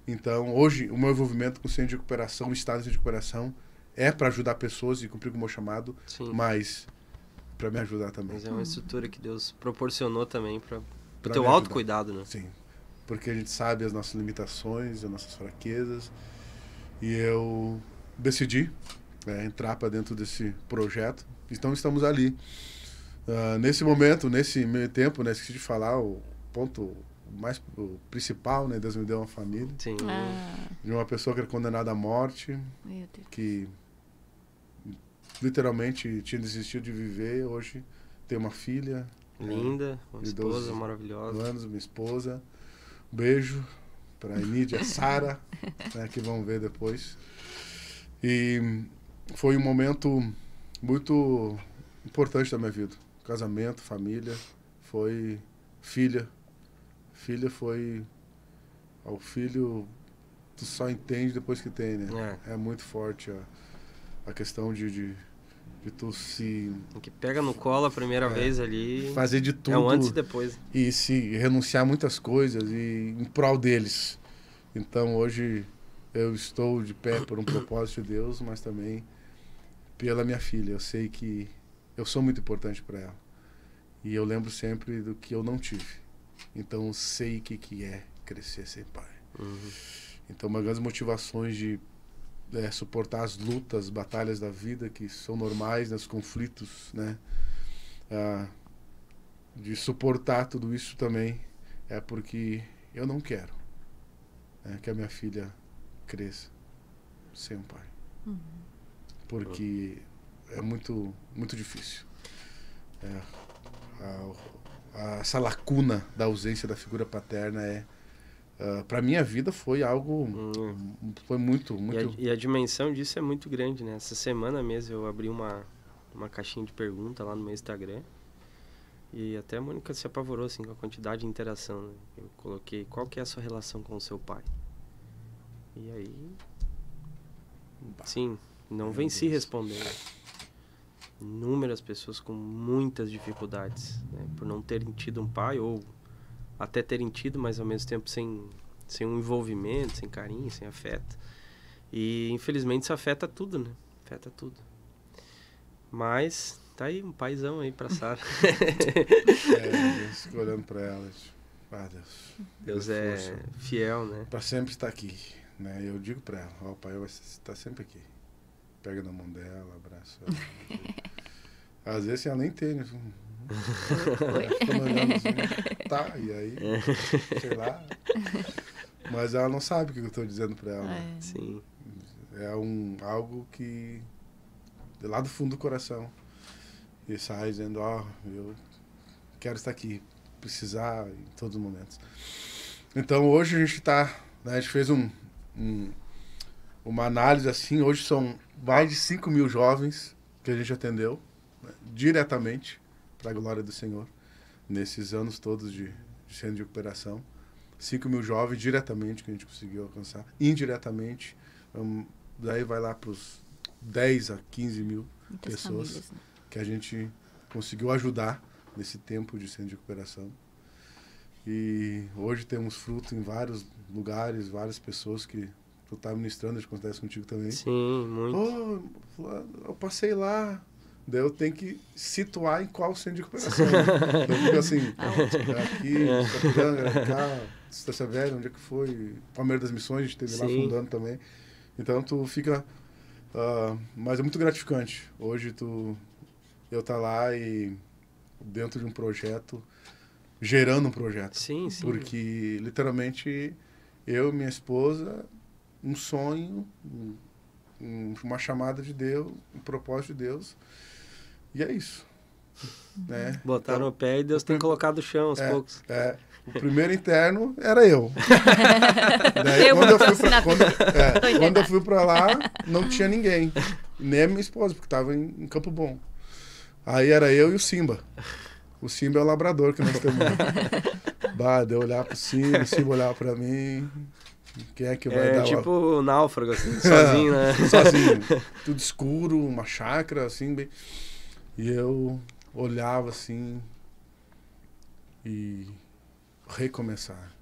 Então, hoje, o meu envolvimento com o centro de recuperação, o estado de centro de recuperação, é para ajudar pessoas e cumprir com o meu chamado, sim, mas para me ajudar também. Mas é uma estrutura que Deus proporcionou também para o teu autocuidado, né? Sim, porque a gente sabe as nossas limitações, as nossas fraquezas, e eu decidi entrar para dentro desse projeto. Então estamos ali Nesse momento, nesse meio tempo, né, esqueci de falar o o principal, né? Deus me deu uma família. Sim. De uma pessoa que era condenada à morte, Meu Deus. que literalmente tinha desistido de viver. Hoje tem uma filha. Linda, uma de esposa 12 maravilhosa. anos, minha esposa. Um beijo para a Emídia, Sara, né, que vão ver depois. E foi um momento muito importante da minha vida. Casamento, família, foi filha. Filha foi... O filho, tu só entende depois que tem, né? É muito forte a questão de tu se... Que pega no colo a primeira vez ali. Fazer de tudo. É um antes e depois. E se renunciar a muitas coisas e em prol deles. Então hoje eu estou de pé por um propósito de Deus, mas também pela minha filha. Eu sei que eu sou muito importante para ela. E eu lembro sempre do que eu não tive. Então eu sei o que é crescer sem pai. Então uma das motivações de suportar as lutas, as batalhas da vida que são normais, né, os conflitos, né? De suportar tudo isso também é porque eu não quero que a minha filha cresça sem um pai. Porque é muito, muito difícil. Essa lacuna da ausência da figura paterna para minha vida foi algo foi muito e a dimensão disso é muito grande, né? Essa semana mesmo eu abri uma caixinha de pergunta lá no meu Instagram e até a Mônica se apavorou assim com a quantidade de interação, né? Eu coloquei: qual que é a sua relação com o seu pai? E aí sim, não venci respondendo. Inúmeras pessoas com muitas dificuldades, né? Por não terem tido um pai, ou até terem tido, mas ao mesmo tempo sem um envolvimento, sem carinho, sem afeto. E infelizmente isso afeta tudo, né? Afeta tudo. Mas tá aí um paizão aí pra Sara. Deus fica olhando pra ela. Deus é fiel, né? Pra sempre estar aqui, né? Eu digo pra ela: ó, o pai vai estar sempre aqui. Pega na mão dela, abraça ela. Às vezes ela nem tem, né? Fica me olhando assim, tá, e aí? Sei lá. Mas ela não sabe o que eu estou dizendo para ela. Né? Sim. É algo que de lá do fundo do coração. E sai dizendo: ó, eu quero estar aqui, precisar em todos os momentos. Então hoje a gente tá, né, a gente fez uma análise assim. Hoje são mais de 5 mil jovens que a gente atendeu, né, diretamente para a glória do Senhor, nesses anos todos de centro de recuperação. 5 mil jovens diretamente que a gente conseguiu alcançar. Indiretamente, daí vai lá para os 10 a 15 mil muitas pessoas famílias, né? Que a gente conseguiu ajudar nesse tempo de centro de recuperação. E hoje temos fruto em vários lugares, várias pessoas que tu tá ministrando, acho que acontece contigo também. Sim, muito. Eu passei lá. Daí eu tenho que situar em qual centro de recuperação. Né? Eu fico assim, aqui, Sapiranga, cá, Estância Velha, onde é que foi? Palmeiras das Missões, a gente esteve lá fundando também. Então tu fica... mas é muito gratificante. Hoje eu tá lá e dentro de um projeto, gerando um projeto. Sim. Porque literalmente eu e minha esposa, um sonho, uma chamada de Deus, um propósito de Deus. E é isso. Né? Botaram então, o pé e Deus tem colocado o chão aos poucos. O primeiro interno era eu. Daí, quando eu fui pra lá, não tinha ninguém. Nem a minha esposa, porque estava em Campo Bom. Aí era eu e o Simba. O Simba é o labrador que nós temos. Eu olhar pro Simba, o Simba olhar pra mim. Quem é que vai dar? Tipo o náufrago, assim, sozinho, né? Sozinho. Tudo escuro, uma chácara, assim, bem... E eu olhava assim e recomeçar.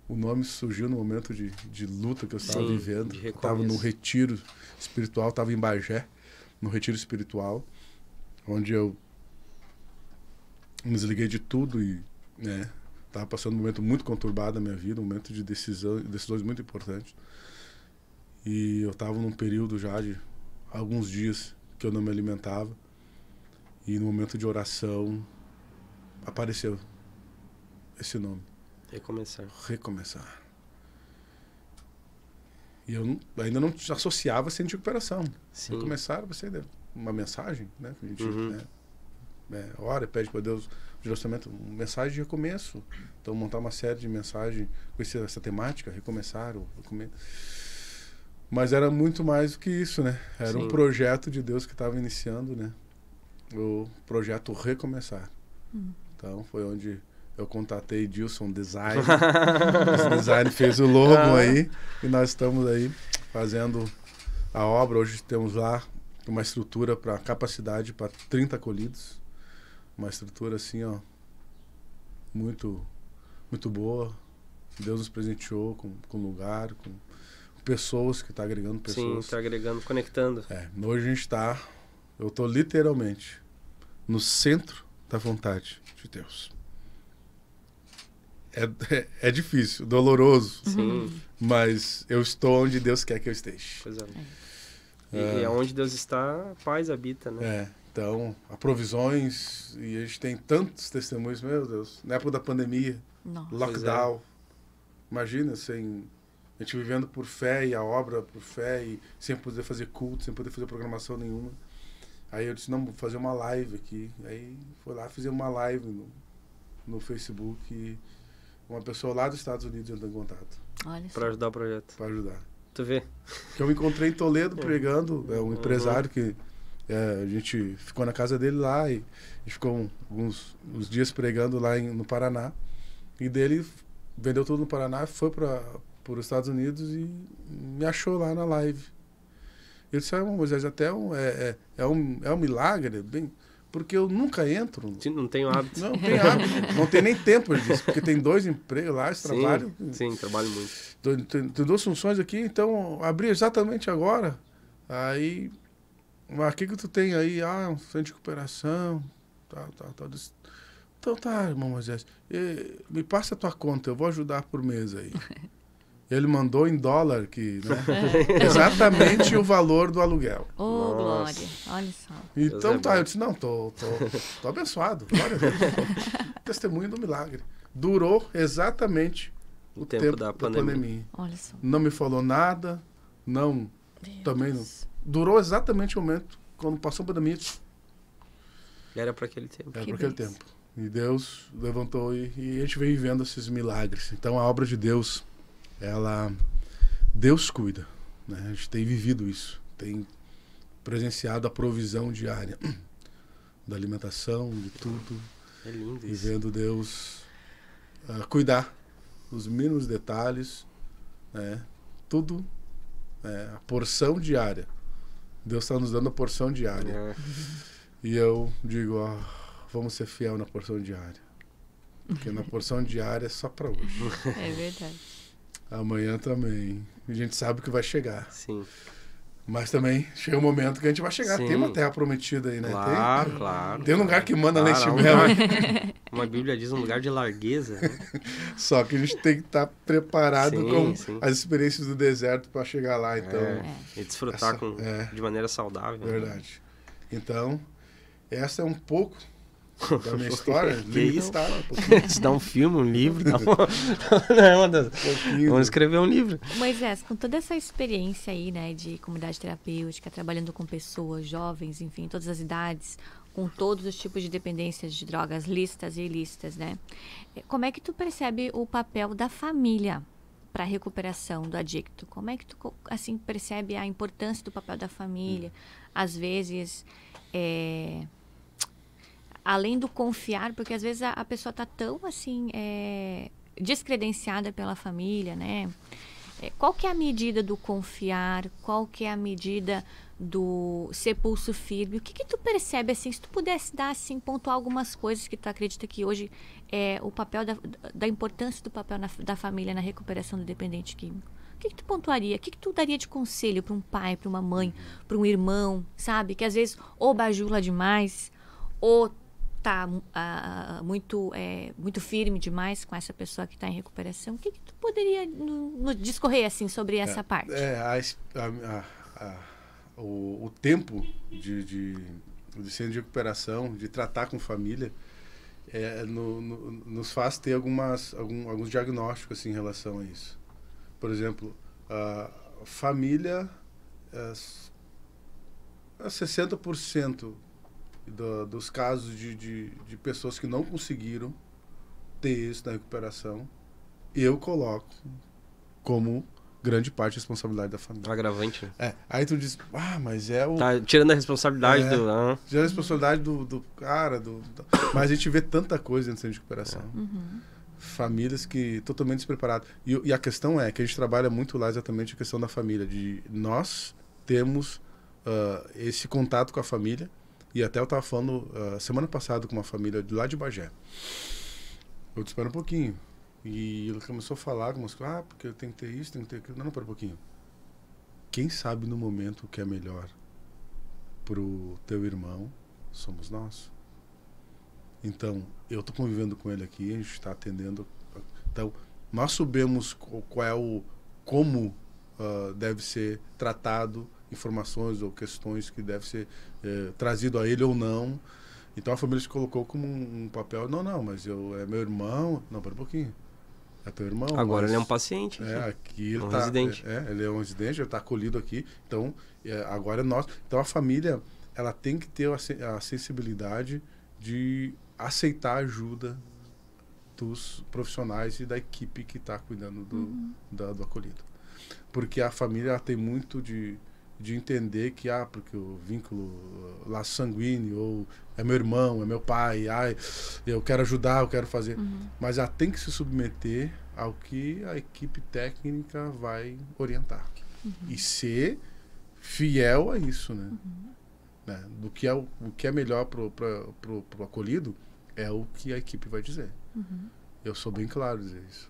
O nome surgiu no momento de luta que eu estava vivendo. Eu estava no retiro espiritual, estava em Bagé, no retiro espiritual, onde eu me desliguei de tudo e, né, estava passando um momento muito conturbado na minha vida, um momento de decisões muito importantes. E eu estava num período já de alguns dias que eu não me alimentava. E no momento de oração apareceu esse nome. Recomeçar. E eu ainda não associava centro de recuperação. Sim. Recomeçar vai ser uma mensagem, né? Que a gente ora e pede para Deus direcionamento, uma mensagem de recomeço. Então, montar uma série de mensagens com essa temática, recomeçar. Mas era muito mais do que isso, né? Era um projeto de Deus que estava iniciando, né? O projeto Recomeçar. Então, foi onde eu contatei Dilson Design. Esse design fez o logo aí. E nós estamos aí fazendo a obra. Hoje temos lá uma estrutura para capacidade para 30 acolhidos. Uma estrutura assim, ó, muito, muito boa. Deus nos presenteou com lugar, com pessoas que estão agregando pessoas. Sim, está agregando, conectando. Hoje a gente está, eu estou literalmente no centro da vontade de Deus. É difícil, doloroso. Sim. Mas eu estou onde Deus quer que eu esteja. Pois é. E onde Deus está, a paz habita, né? Então, há provisões, e a gente tem tantos testemunhos, meu Deus, na época da pandemia, lockdown. Imagina, a gente vivendo por fé e a obra por fé, e sem poder fazer culto, sem poder fazer programação nenhuma. Aí eu disse, não, vou fazer uma live aqui. Aí foi lá, fizemos uma live no Facebook, e uma pessoa lá dos Estados Unidos entrou em contato. Para ajudar o projeto. Para ajudar. Tu vê? Que eu me encontrei em Toledo pregando, um empresário que a gente ficou na casa dele lá, e a gente ficou uns dias pregando lá no Paraná. E dele vendeu tudo no Paraná, foi para os Estados Unidos e me achou lá na live. Eu disse, Moisés, até é um milagre, bem, porque eu nunca entro. Não tenho hábito. Não tenho hábito. Não tem nem tempo, ele disse, porque tem 2 empregos lá, esse trabalho. Sim, trabalho muito. Tem 2 funções aqui, então abri exatamente agora. Aí, mas o que tu tem aí? Um centro de recuperação, tal. Então tá, irmão Moisés, me passa a tua conta, eu vou ajudar por mês aí. Ele mandou em dólar, exatamente o valor do aluguel. Glória, olha só. Então tá, eu disse, não, tô abençoado, glória a Deus. Testemunho do milagre. Durou exatamente o tempo da pandemia. Olha só. Não me falou nada, também não. Durou exatamente o momento, quando passou a pandemia. Era para aquele tempo. Era para aquele tempo. E Deus levantou e a gente veio vivendo esses milagres. Então a obra de Deus, Deus cuida, né? A gente tem vivido isso, tem presenciado a provisão diária da alimentação, de tudo. É lindo isso. E vendo Deus cuidar dos mínimos detalhes, né? Tudo, a porção diária. Deus está nos dando a porção diária. E eu digo, vamos ser fiel na porção diária. Porque na porção diária é só para hoje. É verdade. Amanhã também. A gente sabe que vai chegar. Sim. Mas também chega um momento que a gente vai chegar. Sim. Tem uma terra prometida aí, né? Claro. Tem um lugar que manda leite e mel. Uma Bíblia diz um lugar de largueza. Né? Só que a gente tem que estar preparado com as experiências do deserto para chegar lá. Então, e desfrutar de maneira saudável. Verdade. Né? Então, essa é um pouco da minha história. Que isso? Se dá um filme, um livro. Vamos escrever um livro. Moisés, com toda essa experiência aí, né, de comunidade terapêutica, trabalhando com pessoas jovens, enfim, todas as idades, com todos os tipos de dependências de drogas, listas e ilícitas, né? Como é que tu percebe o papel da família para a recuperação do adicto? Como é que tu, assim, percebe a importância do papel da família? Às vezes, além do confiar, porque às vezes a pessoa está tão, assim, descredenciada pela família, né? Qual que é a medida do confiar? Qual que é a medida do ser pulso firme? O que tu percebe, assim, se tu pudesse dar, assim, pontuar algumas coisas que tu acredita que hoje é o papel da importância do papel da família na recuperação do dependente químico? O que tu pontuaria? O que tu daria de conselho para um pai, para uma mãe, para um irmão, sabe? Que às vezes ou bajula demais, ou tá muito firme demais com essa pessoa que está em recuperação. O que tu poderia nos discorrer, assim, sobre essa parte? O tempo de de centro de recuperação, de tratar com família, nos faz ter alguns diagnósticos assim, em relação a isso. Por exemplo, a família, 60% dos casos de pessoas que não conseguiram ter isso na recuperação, eu coloco como grande parte da responsabilidade da família. Agravante. Aí tu diz, mas é o... Tá tirando a responsabilidade tirando a responsabilidade do cara, mas a gente vê tanta coisa dentro do centro de recuperação. Famílias que totalmente despreparadas. E a questão é que a gente trabalha muito lá exatamente a questão da família, de nós temos esse contato com a família, e até eu estava falando semana passada com uma família de lá de Bagé. Eu te espero um pouquinho. E ele começou a falar algumas coisas, porque eu tenho que ter isso, tenho que ter aquilo. Não, pera um pouquinho. Quem sabe no momento o que é melhor pro teu irmão somos nós. Então, eu estou convivendo com ele aqui, a gente está atendendo. Então, nós sabemos como deve ser tratado informações ou questões que deve ser trazido a ele ou não. Então, a família se colocou como um papel, não, mas é meu irmão. Não, pera um pouquinho. É teu irmão. Agora ele é um paciente. Aqui ele um tá, residente. Ele é um residente, ele está acolhido aqui. Então, agora é nosso. Então, a família, ela tem que ter a sensibilidade de aceitar a ajuda dos profissionais e da equipe que está cuidando do acolhido. Porque a família ela tem muito de entender que, porque o vínculo laço sanguíneo, ou é meu irmão, é meu pai, eu quero ajudar, eu quero fazer. Mas ela tem que se submeter ao que a equipe técnica vai orientar. E ser fiel a isso, né? Do que o que é melhor pro acolhido é o que a equipe vai dizer. Eu sou bem claro dizer isso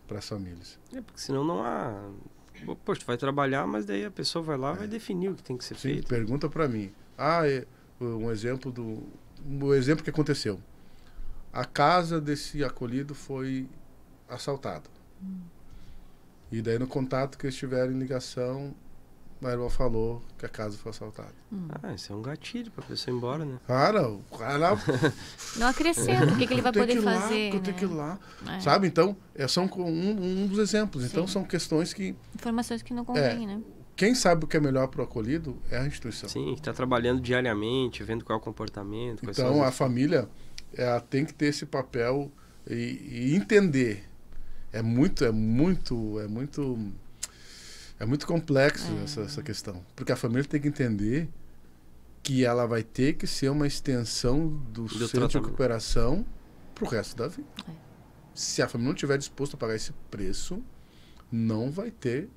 para as famílias. Porque senão não há... Poxa, tu vai trabalhar, mas daí a pessoa vai lá e vai definir o que tem que ser feito. Pergunta para mim. Um exemplo que aconteceu. A casa desse acolhido foi assaltada. E daí no contato que eles tiveram em ligação, a irmã falou que a casa foi assaltada. Isso é um gatilho pra pessoa ir embora, né? Cara, o cara... Não acrescenta, o que ele vai poder fazer, eu tenho que ir lá. Sabe? Então, são um dos exemplos. Sim. Então, são questões que... Informações que não convêm, né? Quem sabe o que é melhor para o acolhido é a instituição. Sim, que está trabalhando diariamente, vendo qual é o comportamento. Então, a família ela tem que ter esse papel e entender. É muito complexo essa questão. Porque a família tem que entender que ela vai ter que ser uma extensão do centro de recuperação para o resto da vida. Se a família não estiver disposta a pagar esse preço, não vai ter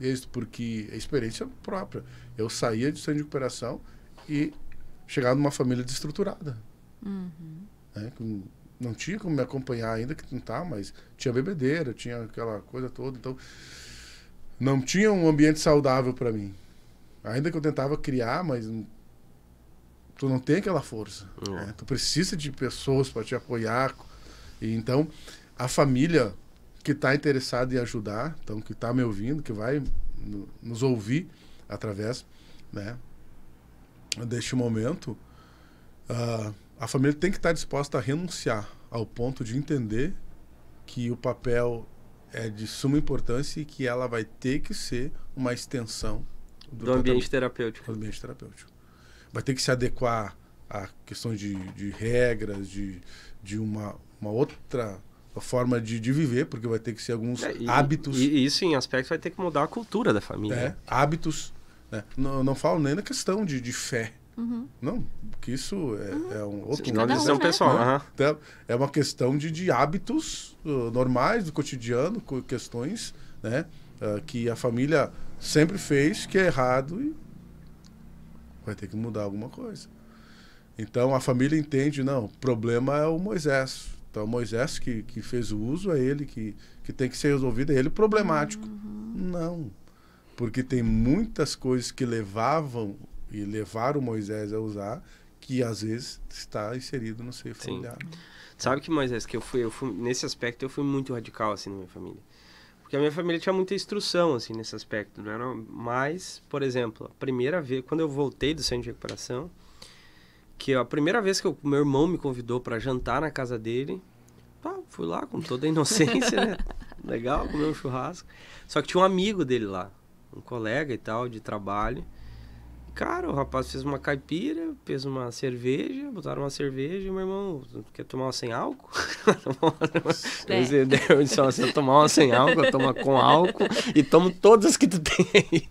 êxito, porque é experiência própria. Eu saía do centro de recuperação e chegava numa família desestruturada. Não tinha como me acompanhar ainda, que não tá, mas tinha bebedeira, tinha aquela coisa toda. Então, não tinha um ambiente saudável para mim. Ainda que eu tentava criar, mas tu não tem aquela força. Né? Tu precisa de pessoas para te apoiar. E então, a família que está interessada em ajudar, então que está me ouvindo, que vai nos ouvir através, né, deste momento, a família tem que estar disposta a renunciar ao ponto de entender que o papel é de suma importância e que ela vai ter que ser uma extensão do ambiente terapêutico. Do ambiente terapêutico. Vai ter que se adequar a questões de regras, de uma outra forma de viver, porque vai ter que ser alguns hábitos. E isso, em aspecto, vai ter que mudar a cultura da família. Hábitos. Né? Não falo nem na questão de fé. Não, porque isso é um outro... Uma decisão pessoal. Então, é uma questão de hábitos normais do cotidiano, questões, né, que a família sempre fez, que é errado, e vai ter que mudar alguma coisa. Então, a família entende, não, o problema é o Moisés. Então, Moisés que fez o uso, é ele que tem que ser resolvido, é ele o problemático. Não, porque tem muitas coisas que levaram Moisés a usar, que às vezes está inserido no seio familiar. Sabe que, Moisés, que eu fui nesse aspecto eu fui muito radical, assim, na minha família. Porque a minha família tinha muita instrução, assim, nesse aspecto, não era? Mas, por exemplo, a primeira vez, quando eu voltei do centro de recuperação, que a primeira vez que meu irmão me convidou para jantar na casa dele, fui lá com toda a inocência, né? Legal, comer um churrasco. Só que tinha um amigo dele lá, um colega e tal, de trabalho. Cara, o rapaz fez uma caipira, fez uma cerveja, botaram uma cerveja e meu irmão, quer tomar uma sem álcool? Eu disse, se eu tomar uma sem álcool, eu tomo com álcool e tomo todas que tu tem aí.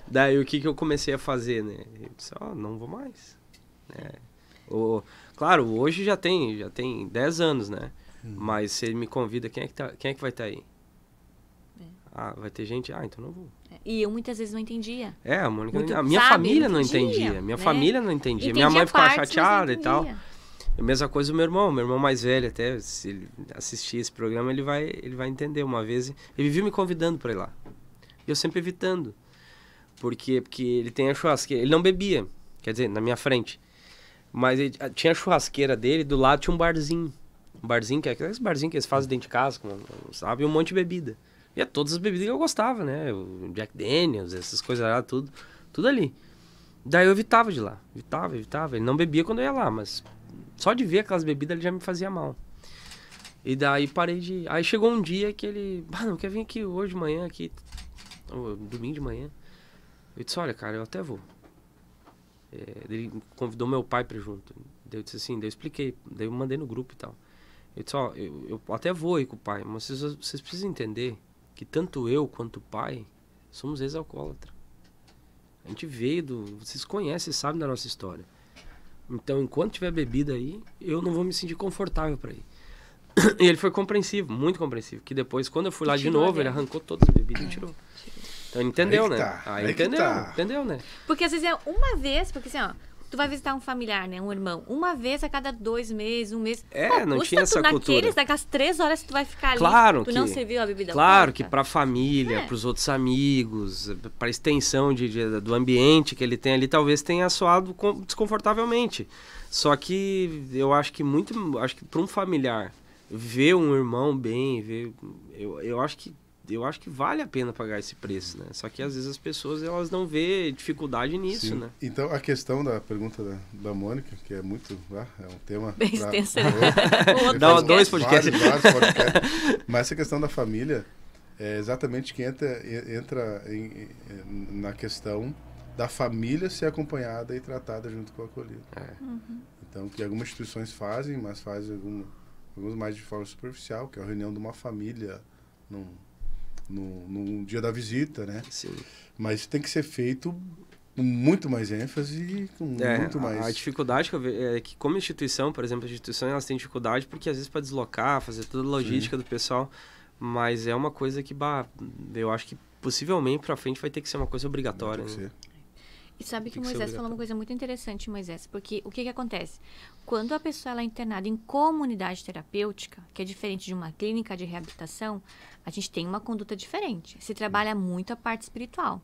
Daí o que eu comecei a fazer, né? Eu disse, não vou mais. Claro, hoje já tem 10 anos, né? Mas se ele me convida, quem é que vai estar aí? Vai ter gente? Então não vou. E eu muitas vezes não entendia. A Mônica, a minha família não entendia. Minha família não entendia. Minha mãe ficava chateada e tal. A mesma coisa o meu irmão mais velho até, se ele assistir esse programa, ele vai entender. Uma vez, ele vivia me convidando para ir lá. E eu sempre evitando. Por quê? Porque ele tem a churrasqueira. Ele não bebia, quer dizer, na minha frente. Mas ele tinha a churrasqueira dele, do lado tinha um barzinho. Um barzinho, que é aqueles barzinhos que eles fazem dentro de casa, sabe? E um monte de bebida. E todas as bebidas que eu gostava, né? O Jack Daniels, essas coisas lá, tudo ali. Daí eu evitava de lá. Evitava. Ele não bebia quando eu ia lá, mas só de ver aquelas bebidas ele já me fazia mal. E daí parei de... Aí chegou um dia que ele... não quer vir aqui hoje de manhã, aqui... domingo de manhã. Eu disse, olha, cara, eu até vou. Ele convidou meu pai pra ir junto. Daí eu disse assim, daí eu expliquei. Daí eu mandei no grupo e tal. Eu disse, eu até vou ir com o pai, mas vocês precisam entender que tanto eu quanto o pai somos ex-alcoólatras. A gente veio vocês conhecem, sabem da nossa história. Então, enquanto tiver bebida aí, eu não vou me sentir confortável para ir. E ele foi compreensivo, muito compreensivo. Que depois, quando eu fui lá de novo, ele arrancou todas as bebidas e tirou. Então, ele entendeu, né? Entendeu, né? Porque às vezes é uma vez, porque assim, tu vai visitar um familiar, né? Um irmão. Uma vez a cada 2 meses, um mês. Não tinha essa cultura. Daquelas 3 horas que tu vai ficar ali, tu não serviu a bebida. Claro que pra família, pros outros amigos, pra extensão do ambiente que ele tem ali, talvez tenha soado desconfortavelmente. Só que eu acho que acho que pra um familiar ver um irmão bem, eu acho que vale a pena pagar esse preço, né? Só que às vezes as pessoas elas não vê dificuldade nisso, né? Então a questão da pergunta da Mônica, que é muito, é um tema bem extenso. Dá 2 podcasts. Vários podcasts. Mas essa questão da família é exatamente que entra na questão da família ser acompanhada e tratada junto com o acolhido. Então que algumas instituições fazem, mas fazem alguns mais de forma superficial, que é a reunião de uma família num dia da visita, né? Sim. Mas tem que ser feito com muito mais ênfase e com muito mais... A dificuldade que eu vejo é que como instituição, por exemplo, as instituições elas têm dificuldade porque às vezes para deslocar, fazer toda a logística do pessoal, mas é uma coisa que, eu acho que possivelmente para frente vai ter que ser uma coisa obrigatória. Né? E sabe que o Moisés falou uma coisa muito interessante, Moisés, porque o que acontece? Quando a pessoa ela é internada em comunidade terapêutica, que é diferente de uma clínica de reabilitação, a gente tem uma conduta diferente. Se trabalha muito a parte espiritual.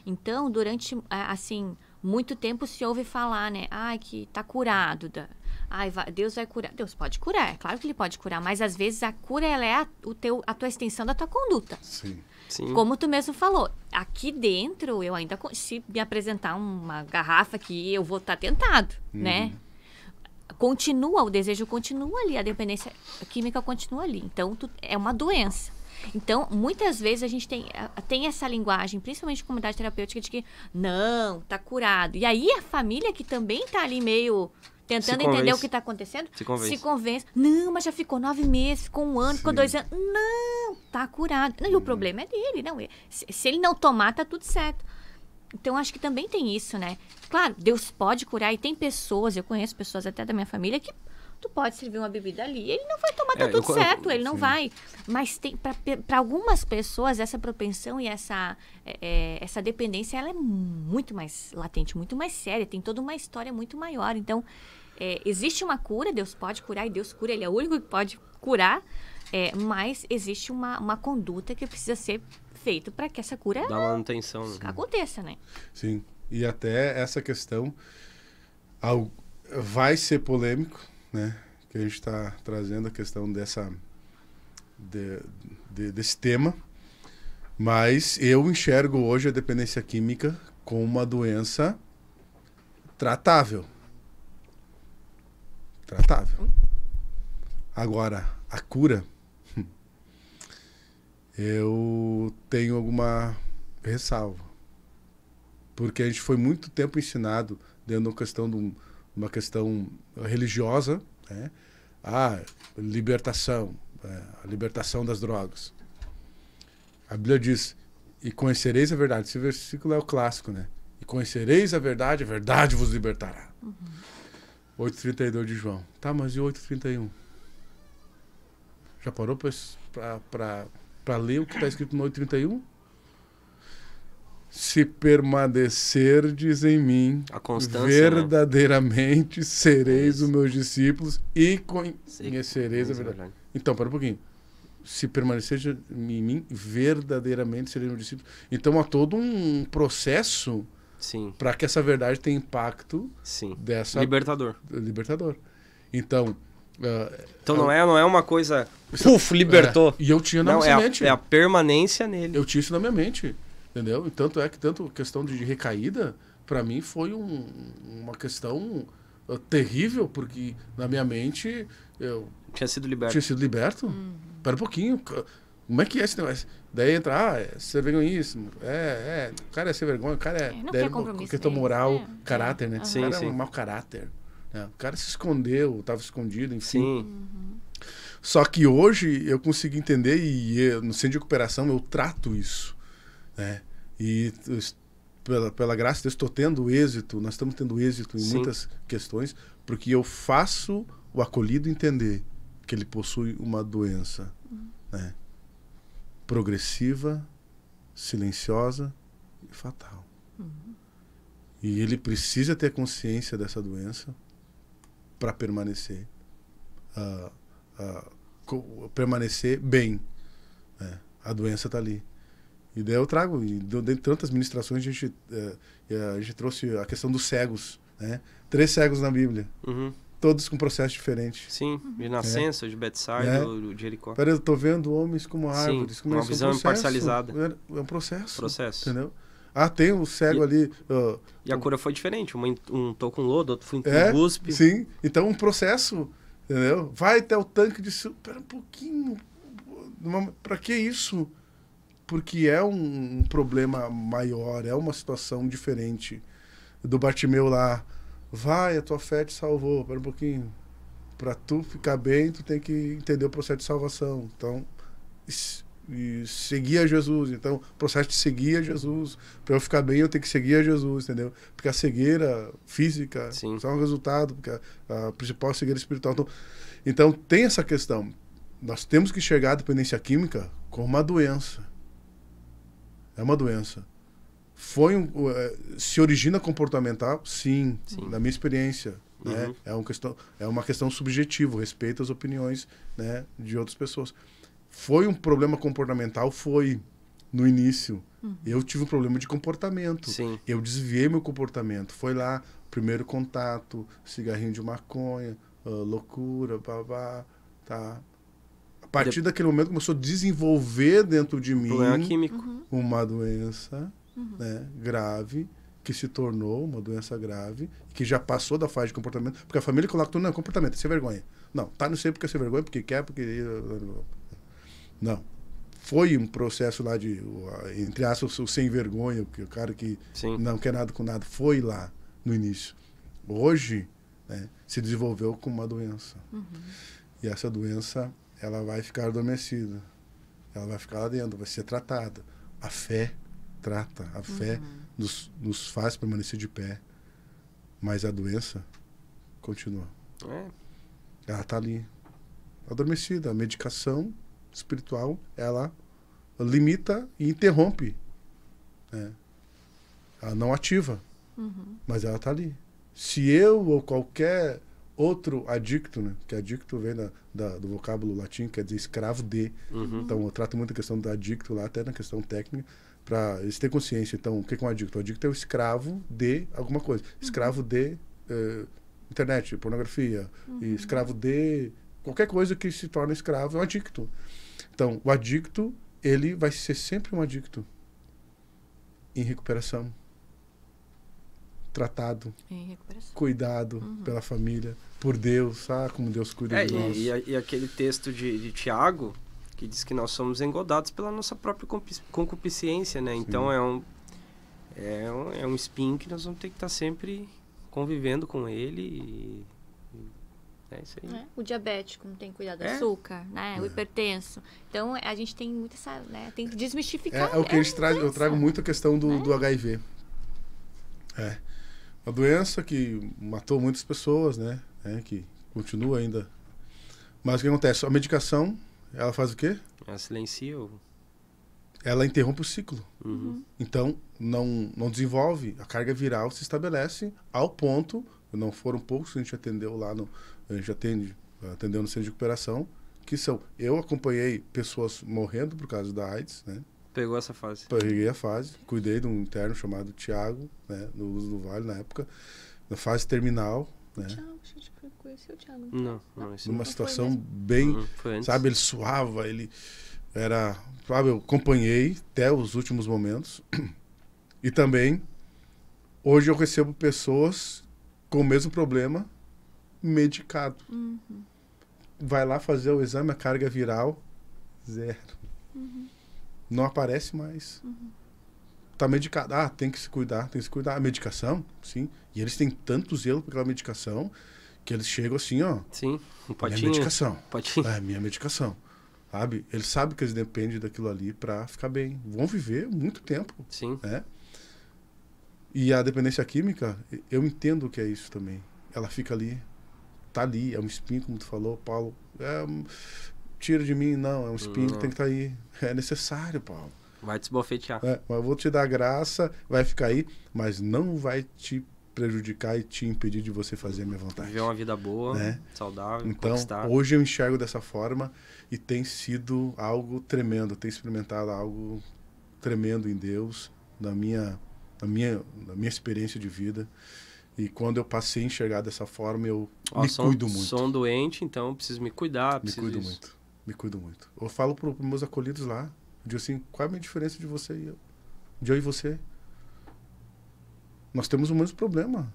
Então, durante, assim, muito tempo se ouve falar, né? Que tá curado. Deus vai curar. Deus pode curar, é claro que ele pode curar, mas às vezes a cura ela é a tua extensão da tua conduta. Sim. Como tu mesmo falou, aqui dentro eu ainda, se me apresentar uma garrafa aqui, eu vou estar tentado, né? O desejo continua ali, a dependência química continua ali. Então, é uma doença. Então, muitas vezes a gente tem essa linguagem, principalmente em comunidade terapêutica, de que não, tá curado. E aí a família que também tá ali meio tentando entender o que está acontecendo, se convence. Não, mas já ficou 9 meses, ficou 1 ano, ficou 2 anos. Não, tá curado. Não, e o problema é dele, não. Se ele não tomar, tá tudo certo. Então, acho que também tem isso, né? Claro, Deus pode curar. E tem pessoas, eu conheço pessoas até da minha família, que tu pode servir uma bebida ali, ele não vai tomar, tá tudo certo, ele não vai. Mas tem para algumas pessoas, essa propensão e essa dependência, ela é muito mais latente, muito mais séria, tem toda uma história muito maior. Então, existe uma cura, Deus pode curar, e Deus cura, ele é o único que pode curar, mas existe uma conduta que precisa ser feita para que essa cura dá manutenção, né? Aconteça, né? Sim, e até essa questão vai ser polêmico, né? Que a gente está trazendo a questão desse tema, mas eu enxergo hoje a dependência química como uma doença tratável. tratável. Agora, a cura, eu tenho alguma ressalva. Porque a gente foi muito tempo ensinado dentro de uma questão religiosa, né? Libertação, a libertação das drogas. A Bíblia diz, e conhecereis a verdade. Esse versículo é o clássico, né? E conhecereis a verdade vos libertará. 8:32 de João. Tá, mas e 8:31? Já parou para ler o que está escrito no 8:31? Se permanecerdes em mim, a constância, verdadeiramente sereis os meus discípulos e conhecereis a verdade. Então, para um pouquinho. Se permanecerdes em mim, verdadeiramente sereis meus discípulos. Então, há todo um processo para que essa verdade tenha impacto. Dessa libertador. Então, não é uma coisa... libertou. E eu tinha na minha mente. É a permanência nele. Eu tinha isso na minha mente. Entendeu? E tanto é que questão de recaída, para mim foi uma questão terrível, porque na minha mente eu tinha sido liberto. Espera um pouquinho. Como é que é esse negócio? Daí entra, ser vergonhíssimo. O cara é ser vergonha, o cara é questão moral, caráter, né? Sim, o cara é um mau caráter. Né? O cara se escondeu, estava escondido, enfim. Só que hoje eu consegui entender, e no centro de recuperação eu trato isso. Né? E pela graça de Deus estou tendo êxito, nós estamos tendo êxito em muitas questões, porque eu faço o acolhido entender que ele possui uma doença, né? Progressiva, silenciosa e fatal. E ele precisa ter consciência dessa doença para permanecer bem. Né? A doença está ali. E daí eu trago, de tantas ministrações, a gente trouxe a questão dos cegos, né? 3 cegos na Bíblia, todos com processos diferentes. Sim, de nascença, de Betsaida, de Jericó. Peraí, eu estou vendo homens como árvores. Uma visão imparcializada. É um processo. Entendeu? Tem um cego ali... E a cura foi diferente, um tô com lodo, outro foi com guspe. Sim, então um processo, entendeu? Vai até o tanque de... Espera um pouquinho, para que isso? Porque é um problema maior, é uma situação diferente. Do Bartimeu lá, vai, a tua fé te salvou. Espera um pouquinho. Para tu ficar bem, tu tem que entender o processo de salvação. Então, e seguir a Jesus. Então, o processo de seguir a Jesus. Para eu ficar bem, eu tenho que seguir a Jesus, entendeu? Porque a cegueira física só é um resultado, porque a principal é a cegueira espiritual. Então, tem essa questão. Nós temos que enxergar a dependência química como uma doença. É uma doença. Se origina comportamental? Sim. Na minha experiência. Né? É uma questão subjetiva, respeito às opiniões, né, de outras pessoas. Foi um problema comportamental? Foi. No início. Eu tive um problema de comportamento. Eu desviei meu comportamento. Foi lá, primeiro contato, cigarrinho de maconha, loucura, tá. A partir daquele momento começou a desenvolver dentro de mim uma doença, né, grave, que se tornou uma doença grave, que já passou da fase de comportamento, porque a família coloca tudo, não, comportamento, é sem vergonha. Não, não sei porque é sem vergonha, porque quer, porque... Não. Foi um processo lá de, entre aspas, o sem vergonha, o cara que não quer nada com nada, foi lá no início. Hoje, né, se desenvolveu com uma doença. E essa doença... ela vai ficar adormecida. Ela vai ficar lá dentro, vai ser tratada. A fé trata. A fé nos faz permanecer de pé. Mas a doença continua. Ela está ali, adormecida. A medicação espiritual, ela limita e interrompe. Né? Ela não ativa. Mas ela está ali. Se eu ou qualquer... outro adicto, né? Que adicto vem do vocábulo latim, quer dizer escravo de. Então, eu trato muito a questão do adicto lá, até na questão técnica, para eles terem consciência. Então, o que é um adicto? O adicto é o escravo de alguma coisa. Escravo de internet, pornografia. E escravo de qualquer coisa que se torna escravo é um adicto. Então, o adicto, ele vai ser sempre um adicto em recuperação. tratado, Em recuperação. cuidado pela família, por Deus, como Deus cuida de nós. E aquele texto de Tiago, que diz que nós somos engodados pela nossa própria concupiscência, né? Então é um espinho que nós vamos ter que estar sempre convivendo com ele e é isso aí. O diabético não tem cuidado do açúcar, né? O hipertenso. Então, a gente tem muito essa, né? Tem que desmistificar. É o que eu trago muito a questão do HIV. É. Uma doença que matou muitas pessoas, né? Que continua ainda. Mas o que acontece? A medicação, ela faz o quê? Ela silencia ela interrompe o ciclo. Então, não desenvolve. A carga viral se estabelece ao ponto, não foram poucos que a gente atendeu lá, a gente atendeu no centro de recuperação, que são, eu acompanhei pessoas morrendo por causa da AIDS, né? Pegou essa fase. Peguei a fase, cuidei de um interno chamado Tiago, né? No Uso do Vale, na época, na fase terminal, né? Tiago, a gente conheceu o Tiago. Não. Numa situação bem, sabe, ele suava, ele era, sabe, eu acompanhei até os últimos momentos. E também, hoje eu recebo pessoas com o mesmo problema, medicado. Vai lá fazer o exame, a carga viral, 0. Não aparece mais. Tá medicado. Tem que se cuidar, tem que se cuidar. A medicação, sim. E eles têm tanto zelo por aquela medicação que eles chegam assim, ó. Sim, um potinho. Minha medicação. Potinho. Minha medicação. Sabe? Eles sabem que eles dependem daquilo ali pra ficar bem. Vão viver muito tempo. Sim. Né? E a dependência química, eu entendo o que é isso também. Ela fica ali, tá ali, é um espinho, como tu falou, Paulo. Tira de mim, não, é um espinho que tem que estar aí. É necessário, Paulo. Vai te esbofetear. Mas eu vou te dar graça, vai ficar aí, mas não vai te prejudicar e te impedir de você fazer a minha vontade. Viver uma vida boa, né? Saudável, então, conquistar. Hoje eu enxergo dessa forma e tem sido algo tremendo. Tenho experimentado algo tremendo em Deus, na minha experiência de vida. E quando eu passei a enxergar dessa forma, eu cuido muito. Sou um doente, então eu preciso me cuidar. Me cuido muito. Eu falo para os meus acolhidos lá, eu digo assim, qual é a minha diferença de você e eu? De eu e você? Nós temos o mesmo problema.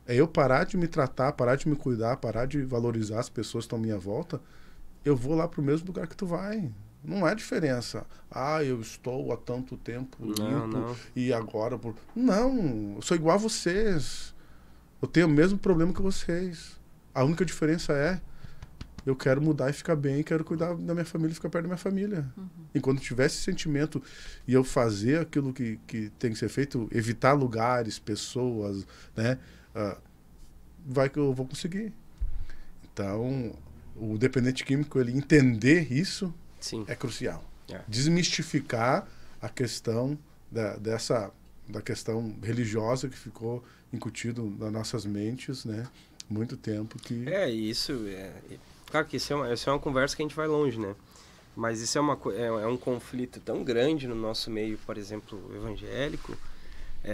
É eu parar de me tratar, parar de me cuidar, parar de valorizar as pessoas que estão à minha volta, eu vou lá para o mesmo lugar que tu vai. Não é diferença. Eu estou há tanto tempo limpo e agora... Não, eu sou igual a vocês. Eu tenho o mesmo problema que vocês. A única diferença é eu quero mudar e ficar bem, quero cuidar da minha família e ficar perto da minha família. Enquanto tiver esse sentimento e eu fazer aquilo que tem que ser feito, evitar lugares, pessoas, né? Vai que eu vou conseguir. Então, o dependente químico, ele entender isso, sim, é crucial. Desmistificar a questão da questão religiosa que ficou incutido nas nossas mentes, né? Muito tempo que... Claro que isso é uma conversa que a gente vai longe, né? Mas isso é um conflito tão grande no nosso meio, por exemplo, evangélico,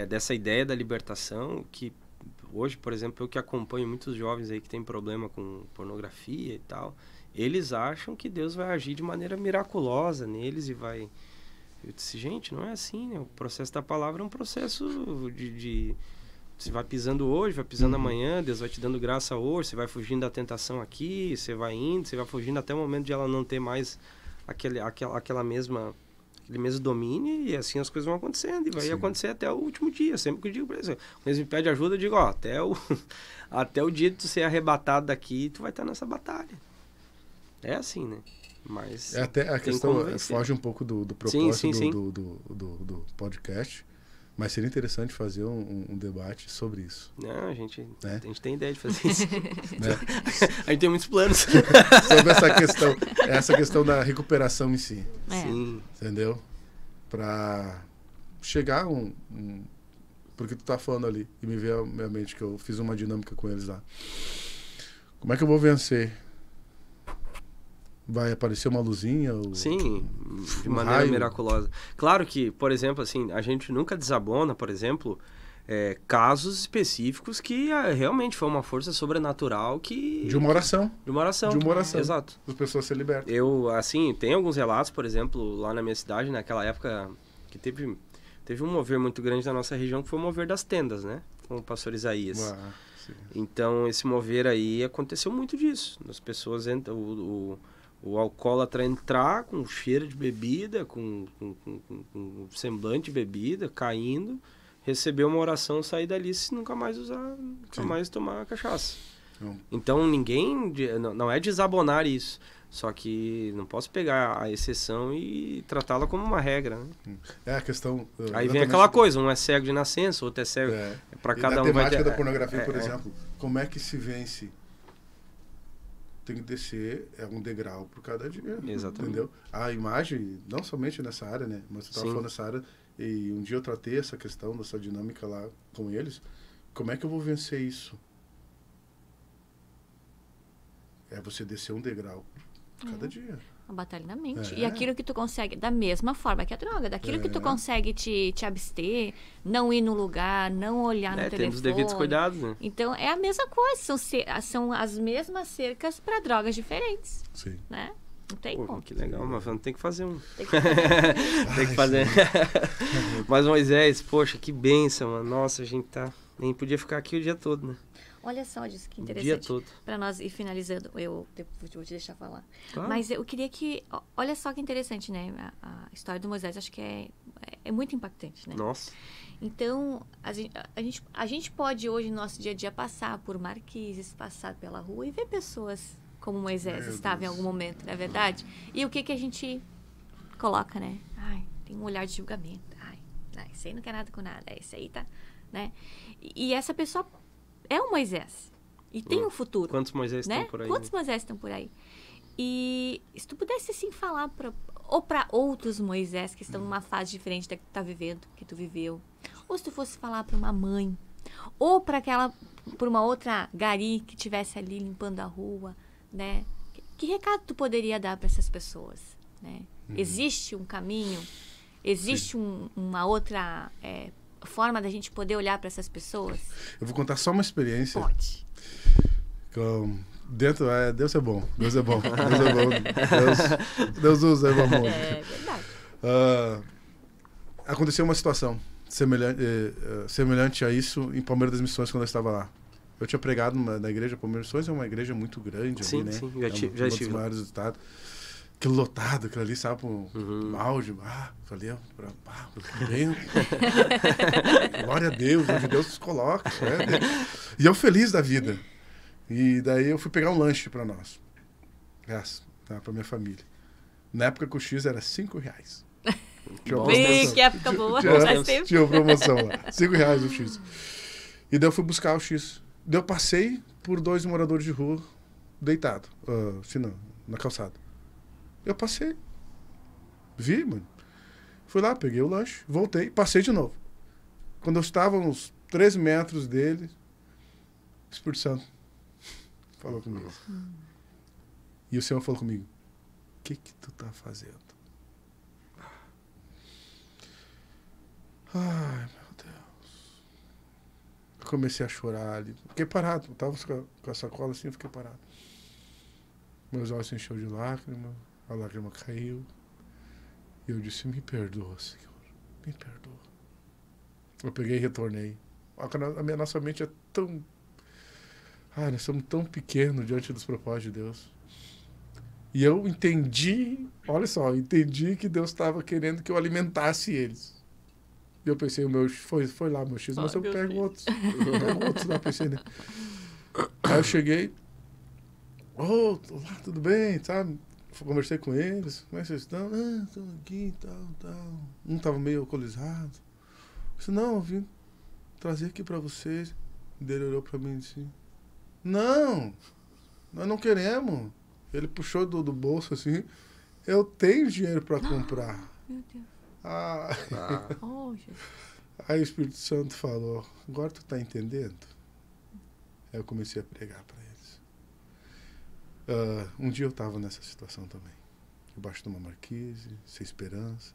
dessa ideia da libertação, que hoje, por exemplo, eu que acompanho muitos jovens aí que têm problema com pornografia e tal, eles acham que Deus vai agir de maneira miraculosa neles e vai... Eu disse, gente, não é assim, né? O processo da palavra é um processo de você vai pisando hoje, vai pisando amanhã, Deus vai te dando graça hoje, você vai fugindo da tentação aqui, você vai indo, você vai fugindo até o momento de ela não ter mais aquele mesmo domínio, e assim as coisas vão acontecendo, e vai acontecer até o último dia. Sempre que eu digo pra eles, quando eles me pedem ajuda, eu digo, até o dia de tu ser arrebatado daqui, tu vai estar nessa batalha. É assim, né? Mas até a questão foge um pouco do propósito do podcast, mas seria interessante fazer um debate sobre isso. Não, a gente tem ideia de fazer isso. A gente tem muitos planos. Sobre essa questão da recuperação em si. Sim. Entendeu? Para chegar porque tu tá falando ali, e me veio à minha mente que eu fiz uma dinâmica com eles lá. Como é que eu vou vencer? Vai aparecer uma luzinha? Sim, de maneira miraculosa. Claro que, por exemplo, assim, a gente nunca desabona, por exemplo, casos específicos que realmente foi uma força sobrenatural que... De uma oração. Exato. As pessoas se libertam. Eu, assim, tem alguns relatos, por exemplo, lá na minha cidade, naquela época, que teve um mover muito grande na nossa região, que foi o mover das tendas, né? com o pastor Isaías. Sim. Então, esse mover aí, aconteceu muito disso. As pessoas entram, o alcoólatra entrar com cheiro de bebida, com semblante de bebida, caindo, receber uma oração, sair dali se nunca mais usar, nunca mais tomar cachaça. Então, ninguém, não é desabonar isso. Só que não posso pegar a exceção e tratá-la como uma regra, né? É a questão... Aí vem aquela coisa, um é cego de nascença, outro é cego. Para cada um vai ter... A temática da pornografia, por exemplo, como é que se vence? Tem que descer, é um degrau por cada dia. Exatamente. Entendeu? A imagem, não somente nessa área, né? Mas você estava falando nessa área, e um dia eu tratei essa questão, dessa dinâmica lá com eles. Como é que eu vou vencer isso? É você descer um degrau cada dia. Uma batalha na mente. E aquilo que tu consegue, da mesma forma que a droga, daquilo que tu consegue te abster, não ir no lugar, não olhar no telefone. Tendo os devidos cuidados, né? Então, é a mesma coisa. São as mesmas cercas para drogas diferentes. Sim. Né? Não tem como. Que legal, mas tem que fazer um. Tem que fazer. Tem que fazer. Mas, Moisés, poxa, que bênção, mano. Nossa, a gente nem podia ficar aqui o dia todo, né? Olha só, disso que O interessante. dia todo. Para nós ir finalizando, eu vou te deixar falar. Claro. Mas eu queria que... Olha só que interessante, né? A história do Moisés, acho que é muito impactante, né? Nossa. Então, a gente pode hoje, no nosso dia a dia, passar por marquises, passar pela rua e ver pessoas como Moisés estava em algum momento, não é verdade? E o que a gente coloca, né? Ai, tem um olhar de julgamento. Ai, esse aí não quer nada com nada. Esse aí tá... Né? E essa pessoa... É um Moisés. E tem um futuro. Quantos Moisés né? estão por aí? Quantos Moisés estão por aí? E se tu pudesse, assim, falar para outros Moisés que estão numa fase diferente da que tu tá vivendo, que tu viveu. Ou se tu fosse falar para uma mãe. Ou para uma outra gari que estivesse ali limpando a rua, né? Que recado tu poderia dar para essas pessoas, né? Existe um caminho? Existe uma outra... forma da gente poder olhar para essas pessoas? Eu vou contar só uma experiência. Pode. Deus é bom. Deus é bom. Deus é bom. Deus usa o amor. É verdade. Aconteceu uma situação semelhante a isso em Palmeiras das Missões, quando eu estava lá. Eu tinha pregado na igreja. Palmeiras das Missões é uma igreja muito grande ali, né? Sim, já estive. Um dos maiores do estado. Aquilo lotado, aquilo ali, sabe, um áudio, falei, bem, glória a Deus, onde Deus nos coloca, né? E eu feliz da vida. E daí eu fui pegar um lanche para nós, para minha família. Na época que o X era R$5. Que época boa, tinha uma promoção lá, R$5 o X. E daí eu fui buscar o X. Daí eu passei por 2 moradores de rua, deitado, na calçada. Eu passei. Vi, mano. Fui lá, peguei o lanche, voltei, passei de novo. Quando eu estava uns 13 metros dele, o Espírito Santo falou comigo. E o Senhor falou comigo, o que tu tá fazendo? Ai, meu Deus. Eu comecei a chorar ali. Fiquei parado. Eu tava com a sacola assim, eu fiquei parado. Meus olhos se encheu de lágrimas. A lágrima caiu. E eu disse, me perdoa, Senhor. Me perdoa. Eu peguei e retornei. A nossa mente é tão... nós somos tão pequenos diante dos propósitos de Deus. E eu entendi, olha só, entendi que Deus estava querendo que eu alimentasse eles. E eu pensei, foi lá meu X, mas eu pego outros. Eu pego outros lá, pensei, né? Aí eu cheguei, olá, tudo bem, sabe? Conversei com eles, como é que vocês estão? Estão aqui, tal. Um tava meio alcoolizado. Eu disse, não, eu vim trazer aqui pra vocês. Ele olhou pra mim e disse, não, nós não queremos. Ele puxou do bolso assim, eu tenho dinheiro pra comprar. Meu Deus. Aí o Espírito Santo falou, agora tu tá entendendo? Aí eu comecei a pregar pra eles. Um dia eu estava nessa situação também, debaixo de uma marquise, sem esperança,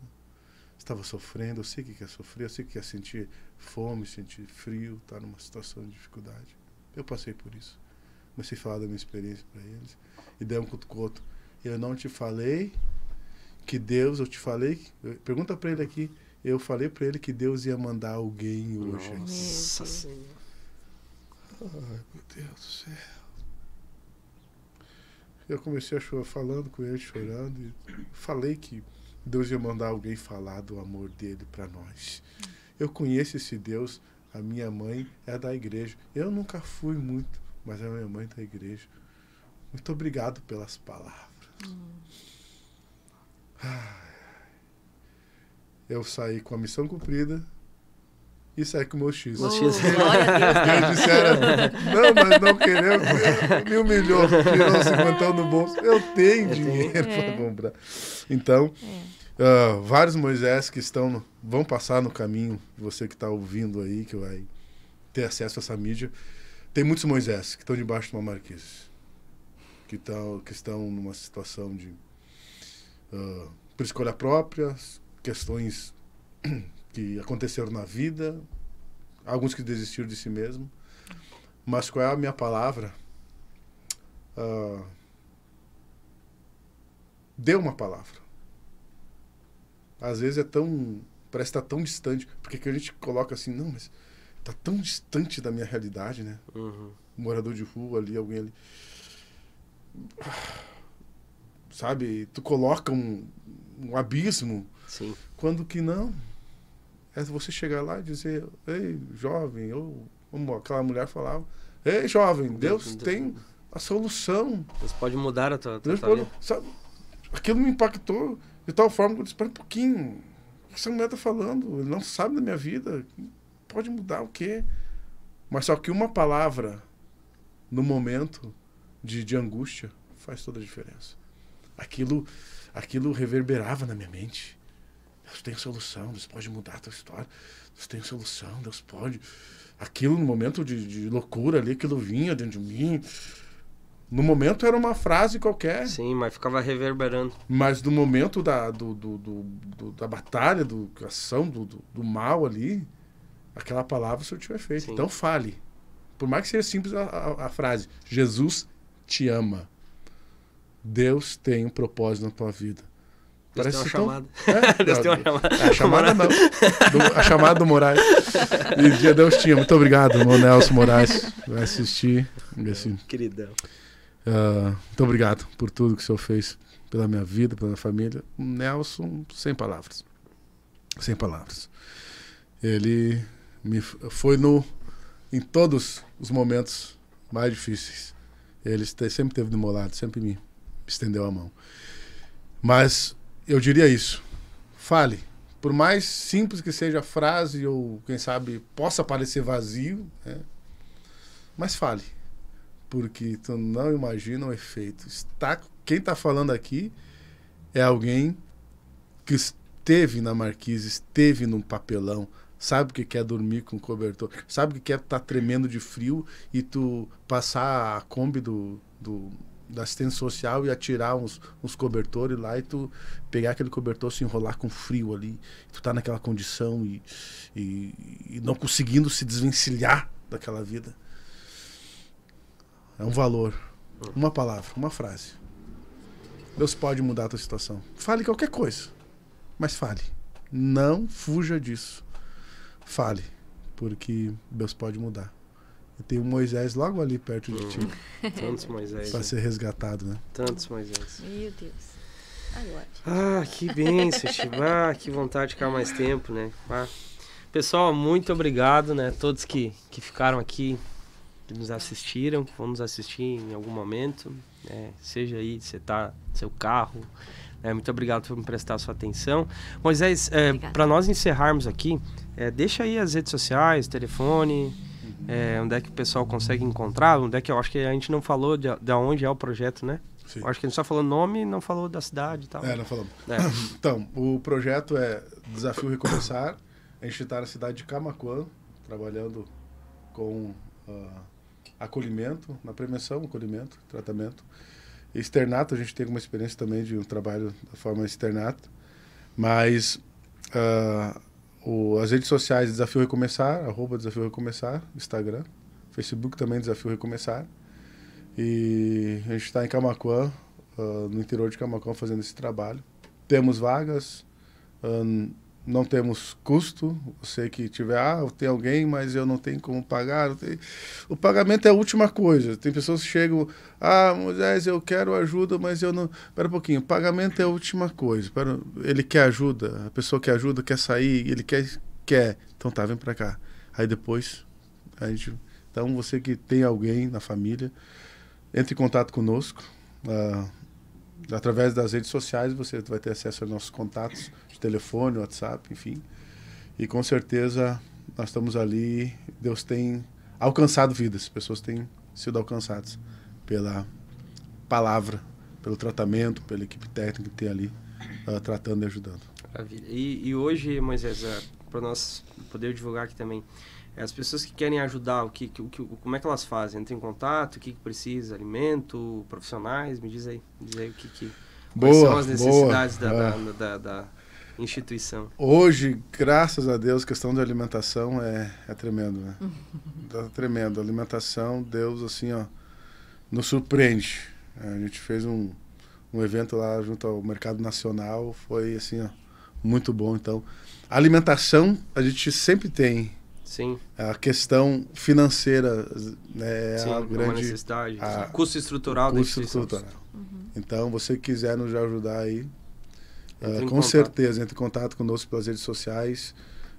estava sofrendo, eu sei o que é sofrer, eu sei o que é sentir fome, sentir frio, estar numa situação de dificuldade. Eu passei por isso. Comecei a falar da minha experiência para eles, e daí um cutucoto. Eu não te falei que Deus, eu te falei, pergunta para ele aqui, Eu falei para ele que Deus ia mandar alguém hoje. Nossa Senhora. Ai, meu Deus do céu. Eu comecei a chorar, falando com ele, chorando, e falei que Deus ia mandar alguém falar do amor dele para nós. Eu conheço esse Deus, a minha mãe é da igreja. Eu nunca fui muito, mas a minha mãe é da igreja. Muito obrigado pelas palavras. Eu saí com a missão cumprida e saí com o meu X. O X. Eles disseram, não, mas não queremos. Me humilhou, tirou 50 no bolso. Eu tenho dinheiro para comprar. Então, vários Moisés que vão passar no caminho, você que está ouvindo aí, que vai ter acesso a essa mídia. Tem muitos Moisés que estão debaixo de uma marquise, que estão numa situação de por escolha própria, questões que aconteceram na vida, alguns que desistiram de si mesmo. Mas qual é a minha palavra? Dê uma palavra. Às vezes parece estar tão distante, porque que a gente coloca assim, não, mas está tão distante da minha realidade, né? Uhum. Um morador de rua ali, alguém ali. Sabe? Tu coloca um abismo. Sim. Quando que não. É você chegar lá e dizer, ei, jovem, ou como aquela mulher falava, ei, jovem, Deus tem a solução. Deus pode mudar a tua Deus vida. pode, sabe? Aquilo me impactou de tal forma que eu disse, espera um pouquinho. O que essa mulher está falando? Ele não sabe da minha vida. Pode mudar o quê? Mas só que uma palavra no momento de angústia faz toda a diferença. Aquilo reverberava na minha mente. Deus tem solução, Deus pode mudar a tua história. Deus tem solução, Deus pode. Aquilo no momento de loucura ali, aquilo vinha dentro de mim. No momento era uma frase qualquer. Sim, mas ficava reverberando. Mas no momento da batalha, da ação, do mal ali, aquela palavra surtiu efeito. Sim. Então fale. Por mais que seja simples a frase, Jesus te ama. Deus tem um propósito na tua vida. Deus tem uma chamada. É? Deus tem uma chamada. A chamada não. A chamada do Moraes. E Deus tinha. Muito obrigado, irmão Nelson Moraes. Vai assistir. Assim. Queridão. Muito obrigado por tudo que o senhor fez pela minha vida, pela minha família. O Nelson, sem palavras. Sem palavras. Ele foi em todos os momentos mais difíceis. Ele sempre esteve do meu lado, sempre me estendeu a mão. Mas eu diria isso. Fale. Por mais simples que seja a frase, ou quem sabe possa parecer vazio, né? Mas fale. Porque tu não imagina o efeito. Quem está falando aqui é alguém que esteve na marquise, esteve num papelão, sabe o que quer dormir com cobertor, sabe o que quer estar tremendo de frio e tu passar a Kombi da assistência social e atirar uns cobertores lá e tu pegar aquele cobertor, se enrolar com frio ali, tu tá naquela condição e não conseguindo se desvencilhar daquela vida. É um valor, uma palavra, uma frase. Deus pode mudar a tua situação. Fale qualquer coisa, mas fale. Não fuja disso. Fale, porque Deus pode mudar. E tem um Moisés logo ali perto de ti. Tantos Moisés. Para ser resgatado, né? Tantos Moisés. Meu Deus. Agora. Ah, que bênção, Chico. Ah, que vontade de ficar mais tempo, né? Ah. Pessoal, muito obrigado, né? Todos que ficaram aqui, que nos assistiram, que vão nos assistir em algum momento. Seja aí, você tá no seu carro. Muito obrigado por me prestar a sua atenção. Moisés, para nós encerrarmos aqui, deixa aí as redes sociais, telefone, onde é que o pessoal consegue encontrar, onde é que eu acho que a gente não falou de onde é o projeto, né? Sim. Eu acho que a gente só falou nome e não falou da cidade e tal. Não falamos. Então, o projeto é Desafio Recomeçar. A gente está na cidade de Camaquã, trabalhando com acolhimento, na prevenção, acolhimento, tratamento. Externato, a gente tem uma experiência também de um trabalho da forma externato. Mas as redes sociais Desafio Recomeçar, @Desafio Recomeçar, Instagram, Facebook também Desafio Recomeçar. E a gente está em Camaquã, no interior de Camaquã, fazendo esse trabalho. Temos vagas não temos custo. Você que tiver, tem alguém, mas eu não tenho como pagar. O pagamento é a última coisa. Tem pessoas que chegam, Moisés, eu quero ajuda, mas eu não... Espera um pouquinho, o pagamento é a última coisa. Ele quer ajuda, a pessoa quer ajuda, quer sair, ele quer. Então tá, vem pra cá. Aí depois, então você que tem alguém na família, entre em contato conosco. Através das redes sociais você vai ter acesso aos nossos contatos de telefone, WhatsApp, enfim. E com certeza nós estamos ali. Deus tem alcançado vidas, pessoas têm sido alcançadas pela palavra, pelo tratamento, pela equipe técnica que tem ali tratando e ajudando. Maravilha. E hoje, Moisés, para nós poder divulgar aqui também, as pessoas que querem ajudar, como é que elas fazem? Entram em contato, o que precisa? Alimento, profissionais? Me diz aí quais são as necessidades da instituição. Hoje, graças a Deus, questão de alimentação é tremendo, né? Tá tremendo. A alimentação, Deus, assim, nos surpreende. A gente fez um evento lá junto ao Mercado Nacional, foi, assim, muito bom. Então, a alimentação, a gente sempre tem. Sim. A questão financeira, né, sim, a grande... uma necessidade. O custo estrutural da instituição. Então, você quiser nos ajudar aí, com certeza, entre em contato conosco pelas redes sociais.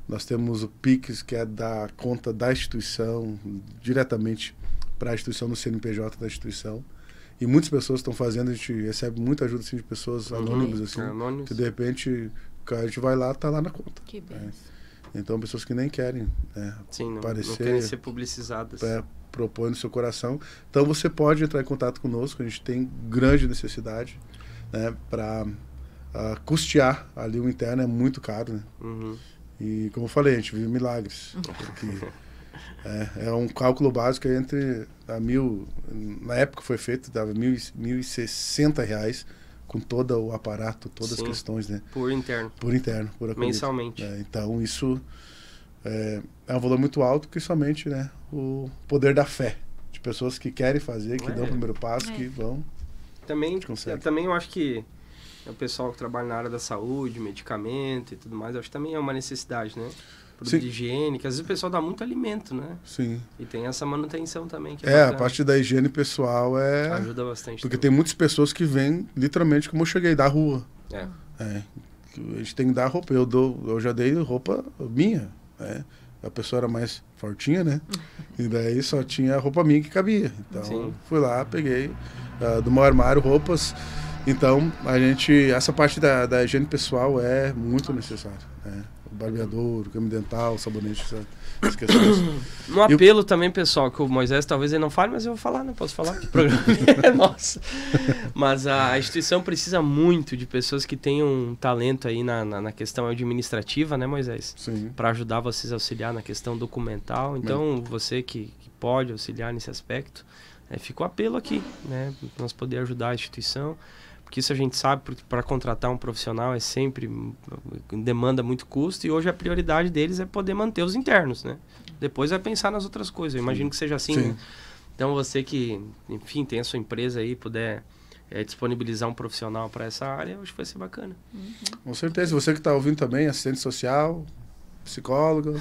Nós temos o Pix, que é da conta da instituição, diretamente para a instituição, no CNPJ da instituição. E muitas pessoas estão fazendo, a gente recebe muita ajuda assim, de pessoas anônimas, assim, que de repente a gente vai lá, tá lá na conta. Que benção. Então, pessoas que nem querem aparecer, não querem ser publicizadas. Propõe no seu coração. Então, você pode entrar em contato conosco. A gente tem grande necessidade, né, para custear ali o interno. É muito caro, né? E, como eu falei, a gente vive milagres. Porque é um cálculo básico entre na época foi feito, dava R$1.060 com todo o aparato, todas as questões, né? Por interno. Por acolhida. Mensalmente. Então, isso é um valor muito alto, que somente, né, o poder da fé. De pessoas que querem fazer, que dão o primeiro passo, que vão... Também eu acho que o pessoal que trabalha na área da saúde, medicamento e tudo mais, eu acho que também é uma necessidade, né? Produto de higiene, que às vezes o pessoal dá muito alimento, né? Sim. E tem essa manutenção também. Que a parte da higiene pessoal ajuda bastante. Porque tem muitas pessoas que vêm, literalmente, como eu cheguei, da rua. A gente tem que dar roupa. Eu já dei roupa minha, né? A pessoa era mais fortinha, né? E daí só tinha roupa minha que cabia. Então, fui lá, peguei do meu armário roupas. Então, essa parte da higiene pessoal é muito necessária, né? O barbeador, o creme dental, o sabonete, essas questões. Um apelo também, pessoal, que o Moisés talvez ele não fale, mas eu vou falar, né? Posso falar? O programa é nosso. Mas a instituição precisa muito de pessoas que tenham um talento aí na questão administrativa, né, Moisés? Sim. Para ajudar vocês a auxiliar na questão documental. Então, você que pode auxiliar nesse aspecto, fica o apelo aqui, né? Para nós poder ajudar a instituição. Porque isso a gente sabe, para contratar um profissional demanda muito custo, e hoje a prioridade deles é poder manter os internos, né? Depois vai pensar nas outras coisas, eu imagino que seja assim, né? Então você que, enfim, tem a sua empresa aí, puder disponibilizar um profissional para essa área, eu acho que vai ser bacana. Com certeza, você que está ouvindo também, assistente social, psicólogo,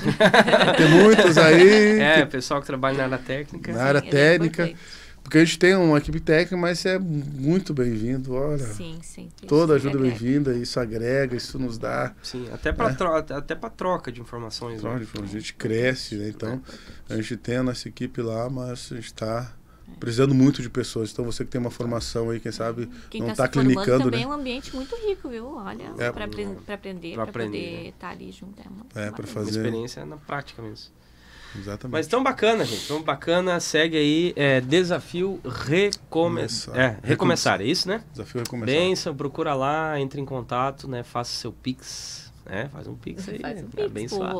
tem muitos aí. Pessoal que trabalha na área técnica. Na área técnica. Porque a gente tem uma equipe técnica, mas é muito bem-vindo, olha. Sim. Toda ajuda bem-vinda, isso agrega, isso nos dá... Sim, até para troca de informações. A gente cresce, né? Então, a gente tem a nossa equipe lá, mas a gente está precisando muito de pessoas. Então, você que tem uma formação aí, quem sabe, não está clinicando, também né? é um ambiente muito rico, viu? Olha, para aprender, para poder estar ali junto. Para fazer... Uma experiência na prática mesmo. Exatamente. Mas tão bacana, gente. Tão bacana. Segue aí. Desafio Recomeçar. É isso, né? Desafio Recomeçar. Benção, procura lá, entre em contato, né? Faça seu Pix. Faz um Pix aí. Abençoar.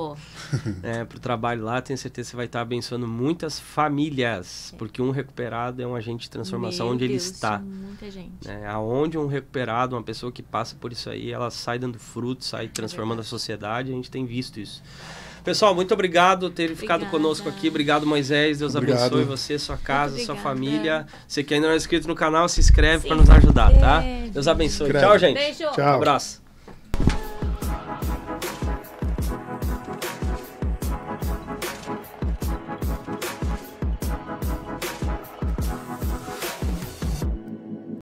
Pro trabalho lá, tenho certeza que você vai estar abençoando muitas famílias. Porque um recuperado é um agente de transformação onde ele está. Muita gente. Aonde um recuperado, uma pessoa que passa por isso aí, ela sai dando fruto, sai transformando a sociedade. A gente tem visto isso. Pessoal, muito obrigado por ter ficado conosco aqui. Obrigado, Moisés. Deus abençoe você, sua casa, sua família. Você que ainda não é inscrito no canal, se inscreve para nos ajudar, tá? Deus abençoe. Tchau, gente. Beijo. Tchau. Um abraço.